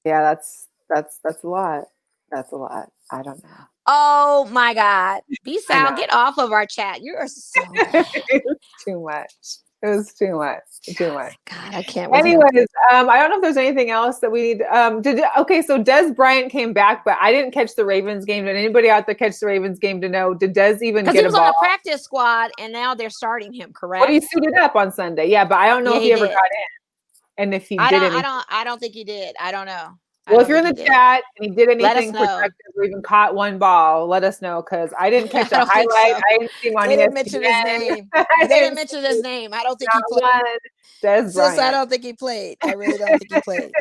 Yeah, that's a lot. That's a lot. I don't know. Oh my God. Be I know. sound. Get off of our chat. You are so bad. It was too much. It was too much. Too much. God, I can't with him. Anyways, I don't know if there's anything else that we need. Okay, so Des Bryant came back, but I didn't catch the Ravens game. Did anybody out there catch the Ravens game to know? Did Des even Because get he was a ball? on a practice squad, and now they're starting him. Correct? Well, he suited up on Sunday. Yeah, but I don't know Yeah, if he ever got in, and if he did anything. I don't think he did. I don't know. Well, if you're in the chat and he did Let us anything know. productive or even caught one ball, let us know because I didn't catch a don't think highlight. so. I didn't see him on They ESPN. didn't mention his name. They didn't mention his name. I don't think he Not played. one. Des Sis, Bryant. I don't think he played. I really don't think he played.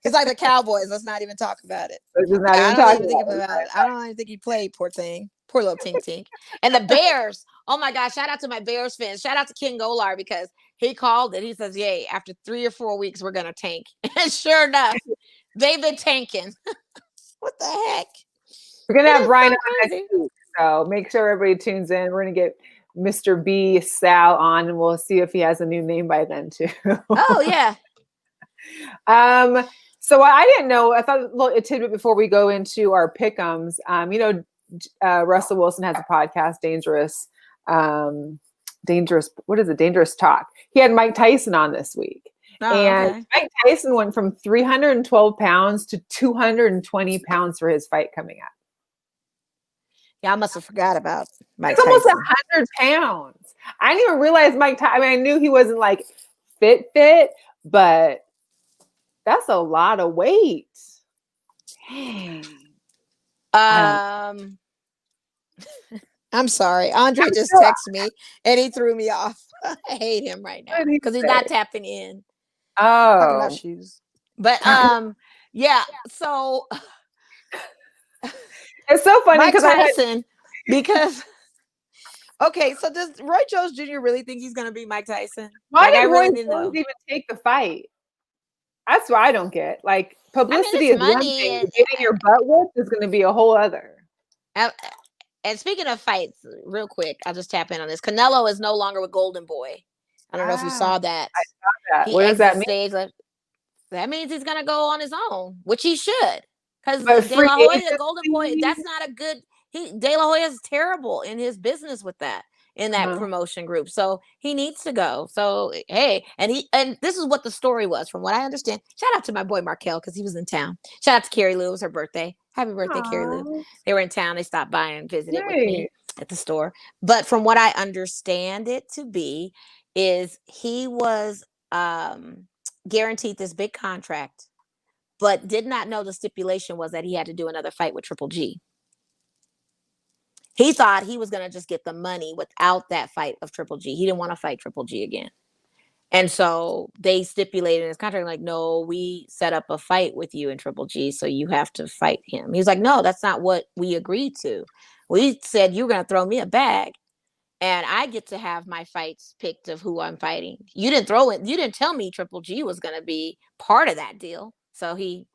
He's like the Cowboys. Let's not even talk about it. Let's just not I even don't talk even think about it. about it. I don't even think he played. Poor thing. Poor little Tink Tink. And the Bears. Oh my gosh! Shout out to my Bears fans. Shout out to King Golar because he called it. He says, "Yay! After 3 or 4 weeks, we're gonna tank." And sure enough, they've been tanking. What the heck? We're gonna have Brian so on next week, so make sure everybody tunes in. We're gonna get Mr. B Sal on, and we'll see if he has a new name by then too. Oh yeah. So I didn't know. I thought a tidbit before we go into our pick'ems. Russell Wilson has a podcast, Dangerous. What is it? Dangerous Talk. He had Mike Tyson on this week. Oh, and okay. Mike Tyson went from 312 pounds to 220 pounds for his fight coming up. Yeah, I must have forgot about Mike It's almost Tyson. 100 pounds. I didn't even realize Mike Tyson. I mean, I knew he wasn't like fit, but that's a lot of weight. Dang. I'm sorry. Andre just texted me and he threw me off. I hate him right now because he's not tapping in. Talking about shoes. But yeah, so it's so funny Mike Tyson because okay, so does Roy Jones Jr. really think he's gonna be Mike Tyson? Why did Roy Jones even take the fight? That's what I don't get. Like, publicity is one thing, getting your butt whooped is going to be a whole other. And speaking of fights, real quick, I'll just tap in on this. Canelo is no longer with Golden Boy. I don't know if you saw that. I saw that. What does that mean? That means he's going to go on his own, which he should. Because De La Hoya, Golden Boy, that's not a good. De La Hoya is terrible in his business with that. In that promotion group. So he needs to go. So hey, and this is what the story was, from what I understand. Shout out to my boy Markel because he was in town. Shout out to Carrie Lou. It was her birthday. Happy birthday, Carrie Lou. They were in town. They stopped by and visited with me at the store. But from what I understand it to be, is he was guaranteed this big contract, but did not know the stipulation was that he had to do another fight with Triple G. He thought he was going to just get the money without that fight of Triple G. He didn't want to fight Triple G again. And so they stipulated in his contract, like, no, we set up a fight with you and Triple G, so you have to fight him. He was like, no, that's not what we agreed to. We said you were going to throw me a bag, and I get to have my fights picked of who I'm fighting. You didn't throw it. You didn't tell me Triple G was going to be part of that deal. So he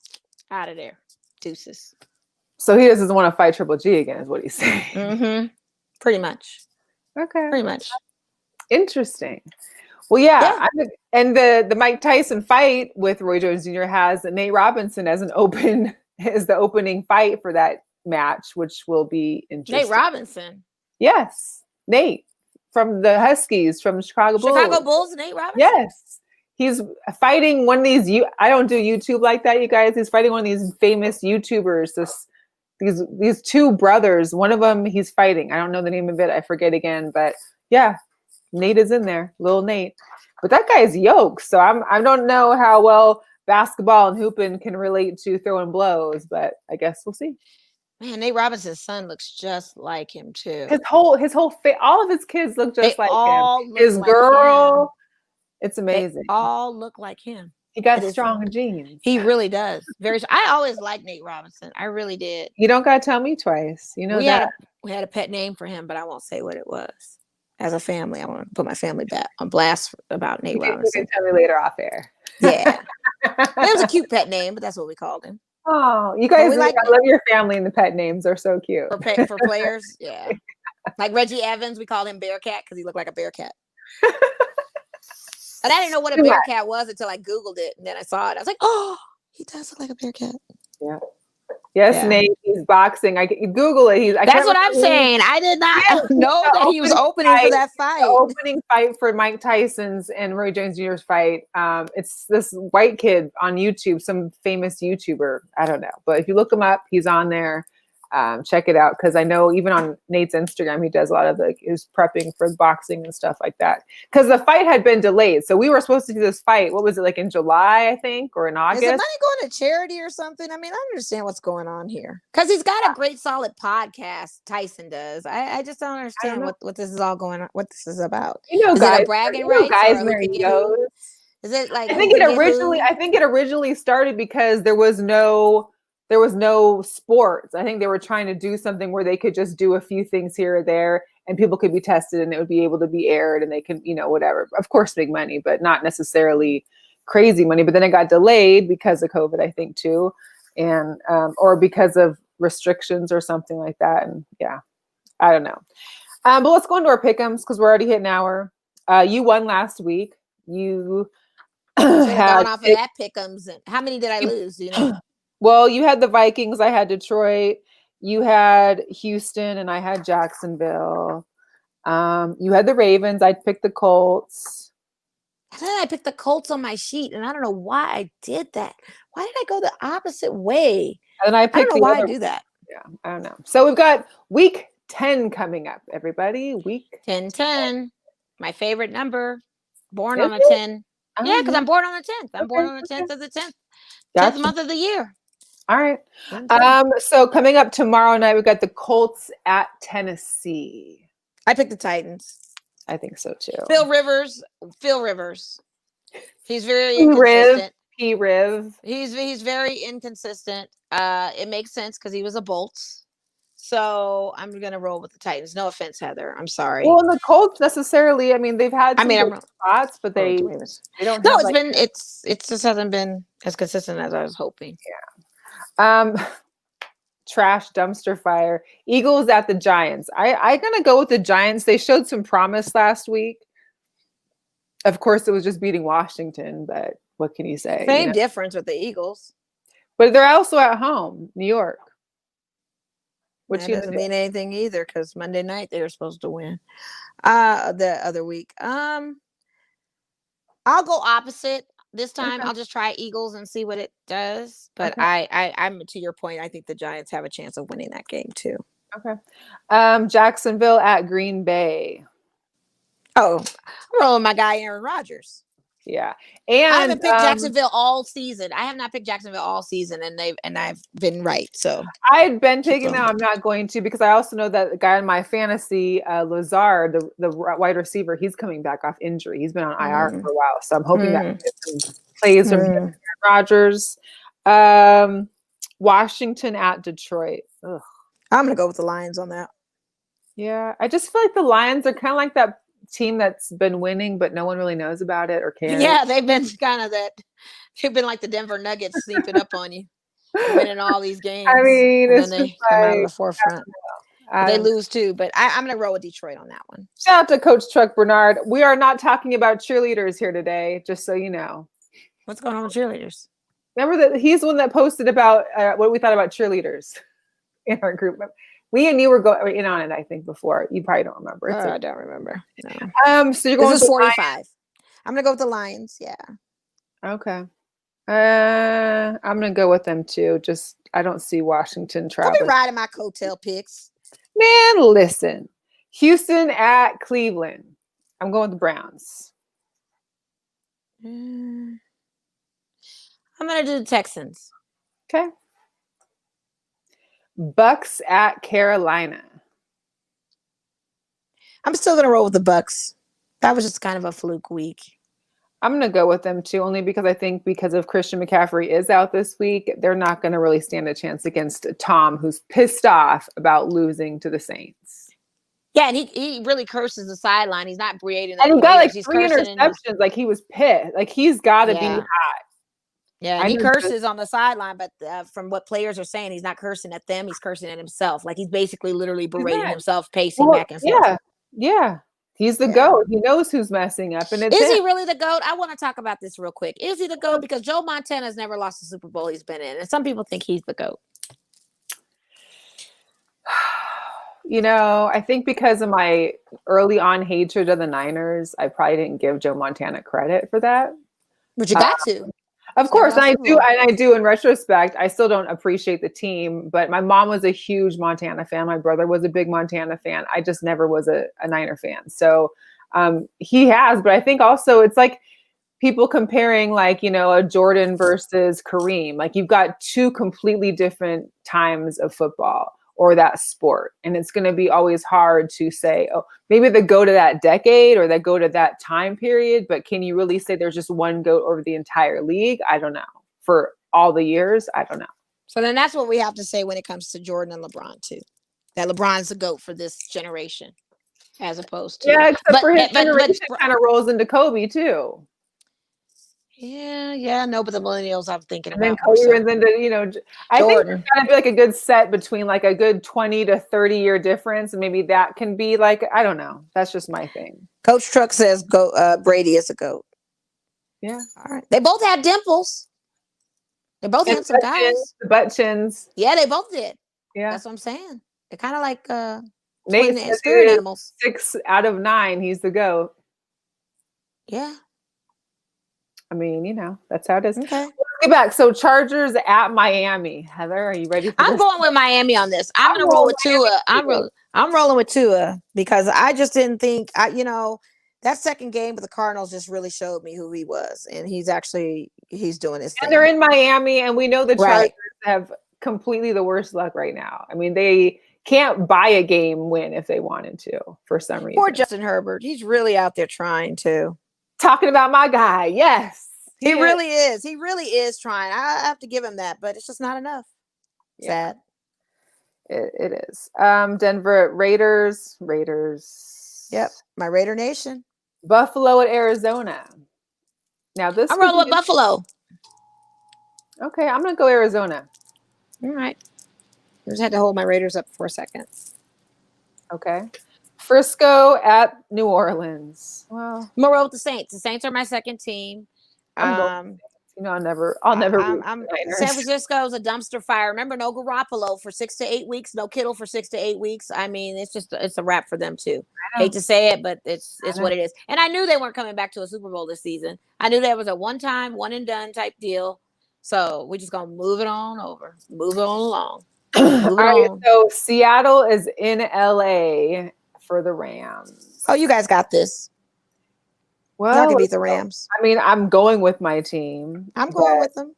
out of there. Deuces. So he doesn't want to fight Triple G again, is what he's saying. Mm-hmm. Pretty much. Okay. Pretty much. Interesting. Well, yeah. And the Mike Tyson fight with Roy Jones Jr. has Nate Robinson as the opening fight for that match, which will be interesting. Nate Robinson. Yes. Nate from the Huskies, from Chicago Bulls. Chicago Bulls, Nate Robinson? Yes. He's fighting one of these. I don't do YouTube like that, you guys. He's fighting one of these famous YouTubers. These two brothers. One of them he's fighting. I don't know the name of it. I forget again. But yeah, Nate is in there, little Nate. But that guy's yoked. So I don't know how well basketball and hooping can relate to throwing blows. But I guess we'll see. Man, Nate Robinson's son looks just like him too. All of his kids look just They like him. all look His like him. girl, it's They amazing. all look like him. He got It is. strong genes. He really does. I always liked Nate Robinson. I really did. You don't gotta tell me twice. You know that. We had a pet name for him, but I won't say what it was. As a family, I want to put my family back on blast about Nate You Robinson. can tell me later off air. Yeah. It was a cute pet name, but that's what we called him. Oh, you guys! I love your family and the pet names. They're so cute. For players, yeah. Like Reggie Evans, we called him Bearcat because he looked like a bearcat. And I didn't know what a bearcat was until I Googled it, and then I saw it. I was like, "Oh, he does look like a bearcat." Yeah. Yes, yeah. Nate. He's boxing. You Google it. That's what I'm saying. I did not know that he was opening for that fight. The opening fight for Mike Tyson's and Roy Jones Jr.'s fight. It's this white kid on YouTube, some famous YouTuber. I don't know, but if you look him up, he's on there. Check it out, because I know even on Nate's Instagram, he does a lot of his prepping for boxing and stuff like that. Because the fight had been delayed, so we were supposed to do this fight. What was it, like in July, I think, or in August? Is the money going to charity or something? I mean, I understand what's going on here, because he's got a great, solid podcast. Tyson does. I just don't understand what this is all going on. What this is about? Is it a bragging rights? Is it like? I think it originally started because there was no sports. I think they were trying to do something where they could just do a few things here or there, and people could be tested, and it would be able to be aired, and they could, whatever. Of course, big money, but not necessarily crazy money. But then it got delayed because of COVID, I think, too, and or because of restrictions or something like that. And yeah, I don't know. But let's go into our pick'ems, because we're already hitting an hour. You won last week. You had gone off of that pick'ems. And how many did I lose? Do you know? Well, you had the Vikings, I had Detroit, you had Houston, and I had Jacksonville. You had the Ravens, I picked the Colts. I picked the Colts on my sheet, and I don't know why I did that. Why did I go the opposite way? And I don't know why I do that. Yeah, I don't know. So we've got week 10 coming up, everybody. Week 10. My favorite number. Born on a 10. Yeah, because I'm born on the 10th. I'm born on the 10th of the 10th. 10th month of the year. All right. So coming up tomorrow night, we've got the Colts at Tennessee. I picked the Titans. I think so too. Phil Rivers. He's very inconsistent. Riv. He's very inconsistent. It makes sense because he was a Bolt. So I'm gonna roll with the Titans. No offense, Heather. I'm sorry. Well, the Colts necessarily. I mean, they've had some good spots, but they don't. No, it just hasn't been as consistent as I was hoping. Yeah. Trash dumpster fire. Eagles at the Giants. I'm gonna go with the Giants. They showed some promise last week. Of course, it was just beating Washington, but what can you say? Same difference with the Eagles. But they're also at home, New York. Which doesn't mean anything either, because Monday night they were supposed to win. The other week. I'll go opposite this time. Okay. I'll just try Eagles and see what it does. But okay. I'm to your point. I think the Giants have a chance of winning that game too. Okay. Jacksonville at Green Bay. Oh, I'm rolling my guy Aaron Rodgers. Yeah, and I haven't picked Jacksonville all season. I have not picked Jacksonville all season, and I've been right. So I'd been picking them. I'm not going to, because I also know that the guy in my fantasy, Lazard, the wide receiver, he's coming back off injury. He's been on IR for a while, so I'm hoping that some plays from Aaron Rodgers. Washington at Detroit. Ugh. I'm gonna go with the Lions on that. Yeah, I just feel like the Lions are kind of like that team that's been winning, but no one really knows about it or cares. Yeah, they've been kind of that. They've been like the Denver Nuggets sneaking up on you, winning all these games. I mean, and then they come out of the forefront. They lose too, but I'm going to roll with Detroit on that one. Shout out to Coach Chuck Bernard. We are not talking about cheerleaders here today, just so you know. What's going on with cheerleaders? Remember that he's the one that posted about what we thought about cheerleaders in our group. We and you were going in on it, I think, before. You probably don't remember. I don't remember. No. So you're going with 45. Lions? I'm going to go with the Lions. Yeah. Okay. I'm going to go with them too. Just, I don't see Washington traveling. Don't be riding my coattail picks. Man, listen. Houston at Cleveland. I'm going with the Browns. I'm going to do the Texans. Okay. Bucks at Carolina. I'm still gonna roll with the Bucks. That was just kind of a fluke week. I'm going to go with them too, only because I think because of Christian McCaffrey is out this week, they're not going to really stand a chance against Tom, who's pissed off about losing to the Saints. Yeah, and he really curses the sideline. He's not creating And he got like He's 3 interceptions. Like he was pissed. Like he's got to be hot. Yeah, and he curses on the sideline, but from what players are saying, he's not cursing at them. He's cursing at himself. Like he's basically literally berating himself, pacing back and forth. Yeah. He's the GOAT. He knows who's messing up. And is he really the GOAT? I want to talk about this real quick. Is he the GOAT? Because Joe Montana's never lost a Super Bowl he's been in. And some people think he's the GOAT. You know, I think because of my early on hatred of the Niners, I probably didn't give Joe Montana credit for that. But you got to. Of course, and I do in retrospect. I still don't appreciate the team, but my mom was a huge Montana fan. My brother was a big Montana fan. I just never was a Niner fan. So he has, but I think also it's like people comparing like, you know, a Jordan versus Kareem. Like you've got two completely different times of football or that sport. And it's going to be always hard to say, oh, maybe they go to that decade or they go to that time period, but can you really say there's just one GOAT over the entire league? I don't know. For all the years, I don't know. So then that's what we have to say when it comes to Jordan and LeBron too. That LeBron's the GOAT for this generation as opposed to. Yeah, except for his generation kind of rolls into Kobe too. Yeah, no, but the millennials I'm thinking and about. Then Kobe runs into, you know, I think there's gotta be like a good set between like a good 20 to 30 year difference. And maybe that can be like, I don't know. That's just my thing. Coach Truck says Brady is a GOAT. Yeah. All right. They both had dimples. They're both handsome guys. The butt chins. Yeah, they both did. Yeah. That's what I'm saying. They're kind of like Nate spirit animals. 6 out of 9. He's the GOAT. Yeah. I mean, you know, that's how it is. Okay. Let's get back. So Chargers at Miami. Heather, are you ready for this? I'm going with Miami on this. I'm going to roll with Tua. I'm rolling with Tua because I just didn't think that second game with the Cardinals just really showed me who he was. And he's doing his thing. And they're in Miami, and we know the Chargers have completely the worst luck right now. I mean, they can't buy a game win if they wanted to for some reason. Poor Justin Herbert. He's really out there trying to. Talking about my guy. Yes. He really is. He really is trying. I have to give him that, but it's just not enough. Sad. It is. Denver Raiders. Yep. My Raider Nation. Buffalo at Arizona. Now I'm rolling with Buffalo. Okay, I'm gonna go Arizona. All right. I just had to hold my Raiders up for a second. Okay. Frisco at New Orleans. Well, I'm gonna roll with the Saints. The Saints are my second team. You know, I'll never. San Francisco's a dumpster fire. Remember, no Garoppolo for 6 to 8 weeks, no Kittle for 6 to 8 weeks. I mean, it's a wrap for them too. Hate to say it, but it's what it is. And I knew they weren't coming back to a Super Bowl this season. I knew that was a one-time, one and done type deal. So we're just gonna move it on over, move it on along. All right, so Seattle is in LA for the Rams. Oh, you guys got this. Well, y'all can beat the Rams. I mean, I'm going with my team. I'm going with them.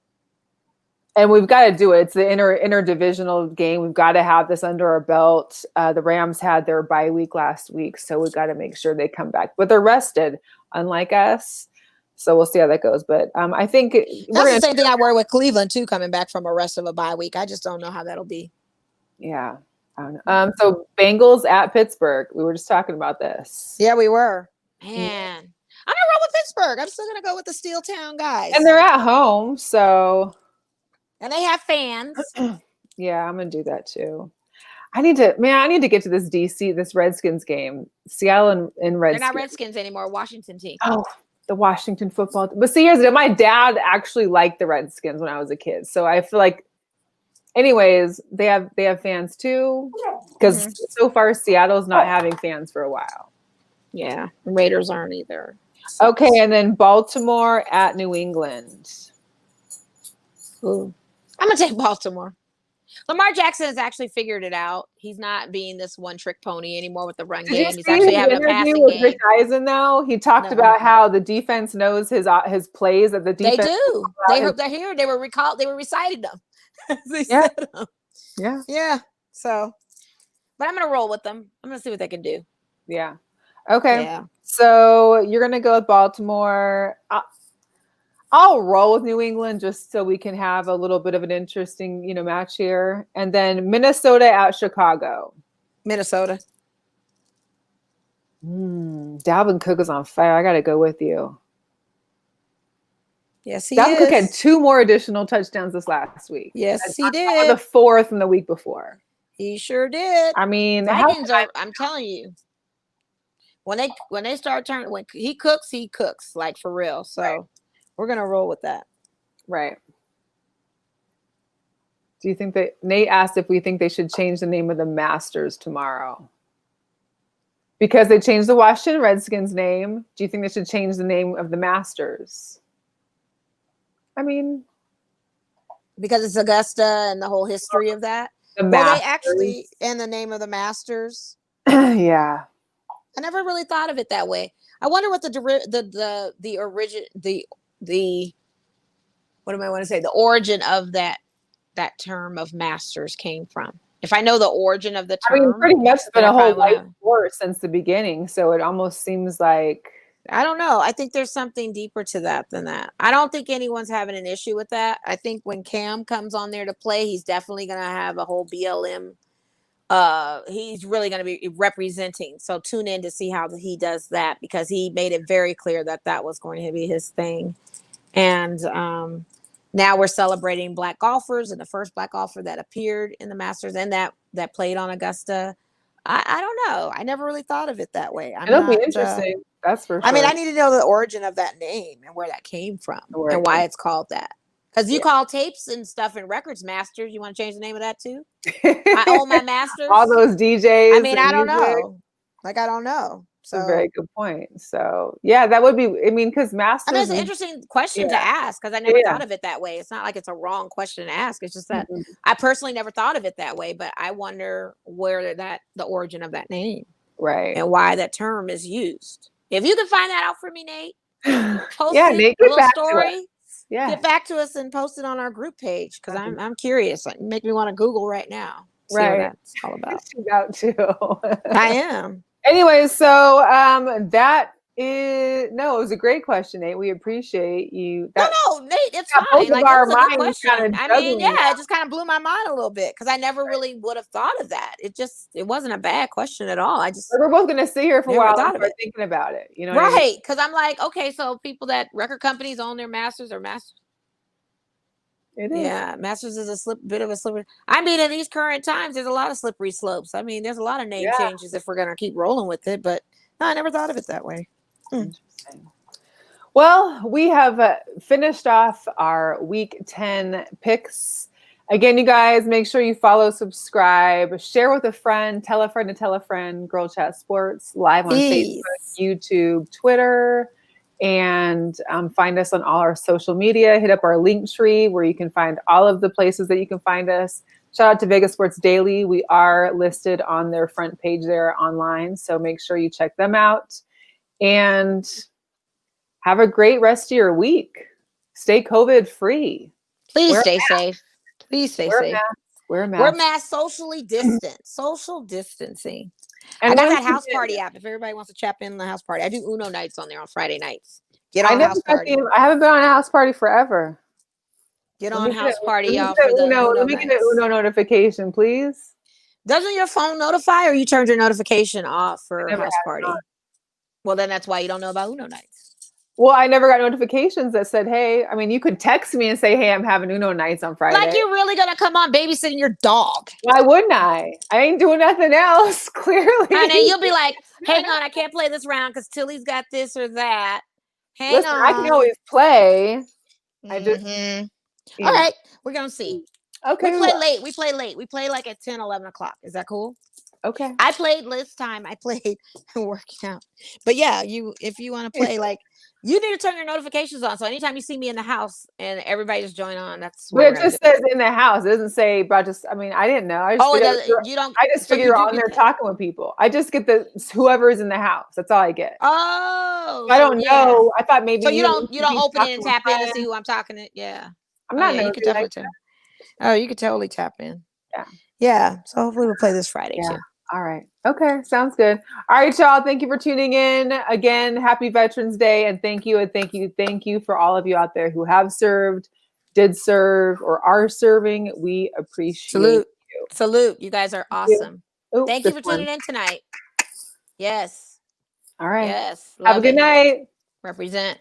And we've got to do it. It's the interdivisional game. We've got to have this under our belt. The Rams had their bye week last week, so we've got to make sure they come back. But they're rested, unlike us. So we'll see how that goes. But I think that's the same thing I worry with Cleveland too, coming back from a rest of a bye week. I just don't know how that'll be. Yeah. I don't know. So Bengals at Pittsburgh. We were just talking about this. Yeah, we were. Man. I'm gonna roll with Pittsburgh. I'm still gonna go with the Steel Town guys. And they're at home, so and they have fans. Yeah, I'm gonna do that too. I need to get to this Redskins game. Seattle and Redskins. They're not Redskins anymore. Washington team. Oh, the Washington football team. But see, here's it. My dad actually liked the Redskins when I was a kid. So I feel like anyways, they have fans too. Because so far Seattle's not having fans for a while. Yeah. The Raiders aren't either. Okay, and then Baltimore at New England. Ooh. I'm going to take Baltimore. Lamar Jackson has actually figured it out. He's not being this one-trick pony anymore with the run game. He's actually having a passing game. Rich Eisen, though, he talked about how the defense knows his plays. That the defense they do. They're here. They were reciting them. Yeah. So, but I'm gonna roll with them. I'm gonna see what they can do. Yeah. Okay. Yeah. So you're gonna go with Baltimore. I'll roll with New England just so we can have a little bit of an interesting, match here. And then Minnesota at Chicago. Minnesota. Dalvin Cook is on fire. I got to go with you. Yes, he Dalvin is. Cook had 2 more additional touchdowns this last week. Yes, he On did. the 4th from the week before. He sure did. I mean, Vikings are. I'm telling you, when they start turning, when he cooks, like for real. So right. We're gonna roll with that. Right. Do you think that Nate asked if we think they should change the name of the Masters tomorrow? Because they changed the Washington Redskins name. Do you think they should change the name of the Masters? I mean, because it's Augusta and the whole history of that. Well, they actually, in the name of the Masters. Yeah. I never really thought of it that way. I wonder what the what am I want to say? The origin of that term of Masters came from. If I know the origin of the term, I mean, pretty much it's been a whole white sport since the beginning. So it almost seems like, I don't know. I think there's something deeper to that than that. I don't think anyone's having an issue with that. I think when Cam comes on there to play, he's definitely going to have a whole BLM. He's really going to be representing. So tune in to see how he does that, because he made it very clear that was going to be his thing. And now we're celebrating Black golfers, and the first Black golfer that appeared in the Masters and that played on Augusta. I don't know. I never really thought of it that way. It'll be interesting. That's for sure. I mean, I need to know the origin of that name and where that came from and why it's called that. Because you call tapes and stuff and records Masters. You want to change the name of that too? I own my Masters. All those DJs. I mean, I don't know. Like, I don't know. So, that's a very good point. So, yeah, that would be, I mean, because Masters. I mean, it's an interesting question to ask, because I never thought of it that way. It's not like it's a wrong question to ask. It's just that I personally never thought of it that way, but I wonder where the origin of that name. Right. And why that term is used. If you can find that out for me, Nate, post Nate, a little story. Yeah. Get back to us and post it on our group page, because I'm curious. Like, make me want to Google right now. See what that's all about. She's out too. I am. Anyway, so it was a great question, Nate. We appreciate you. No, Nate, it's fine. Like, our that's a good minds question. I mean, it just kind of blew my mind a little bit, because I never really would have thought of that. It wasn't a bad question at all. We're both gonna sit here for a while and start thinking about it. You know, right? Because I'm like, okay, so people that record companies own their Masters or Masters. It is. Yeah, Masters is a bit of a slippery. I mean, in these current times, there's a lot of slippery slopes. I mean, there's a lot of name changes if we're gonna keep rolling with it. But no, I never thought of it that way. Interesting. Well, we have finished off our Week 10 picks. Again, you guys, make sure you follow, subscribe, share with a friend, tell a friend to tell a friend. Girl Chat Sports live on Facebook, YouTube, Twitter. And find us on all our social media. Hit up our link tree where you can find all of the places that you can find us. Shout out to Vegas Sports Daily. We are listed on their front page there online. So make sure you check them out. And have a great rest of your week. Stay COVID free. Please stay safe. Please stay safe. Wear a mask. Wear masks, socially distant. Social distancing. And I got that house party app. If everybody wants to chap in the house party, I do Uno nights on there on Friday nights. Get on house party. I haven't been on a house party forever. Get on house party, y'all. For the Uno let me get an Uno notification, please. Doesn't your phone notify, or you turned your notification off for house party? Well, then that's why you don't know about Uno nights. Well, I never got notifications that said, hey, I mean, you could text me and say, hey, I'm having Uno nights on Friday. Like, you're really going to come on babysitting your dog? Why wouldn't I? I ain't doing nothing else, clearly. And then you'll be like, hang on, I can't play this round because Tilly's got this or that. Hang on. I can always play. I just... All right, we're going to see. Okay. We play late. We play like at 10, 11 o'clock. Is that cool? Okay. I played this time. I played working out. But yeah, if you want to play, like, you need to turn your notifications on. So anytime you see me in the house and everybody just join on, that's where it just says in the house. It doesn't say, but I mean, I didn't know. I just figure you're on there talking with people. I just get whoever is in the house. That's all I get. Oh, I don't know. I thought maybe so you don't open it and tap in to see who I'm talking to. Yeah. I'm not. You could definitely tap. Oh, you could totally tap in. Yeah. Yeah. So hopefully we'll play this Friday Yeah. too. All right. Okay. Sounds good. All right, y'all. Thank you for tuning in. Again, happy Veterans Day. And thank you for all of you out there who have served, did serve, or are serving. We appreciate you. Salute. You guys are awesome. Oh, Thank you for tuning in tonight. Yes. All right. Yes. Have a Love good it. night. Represent.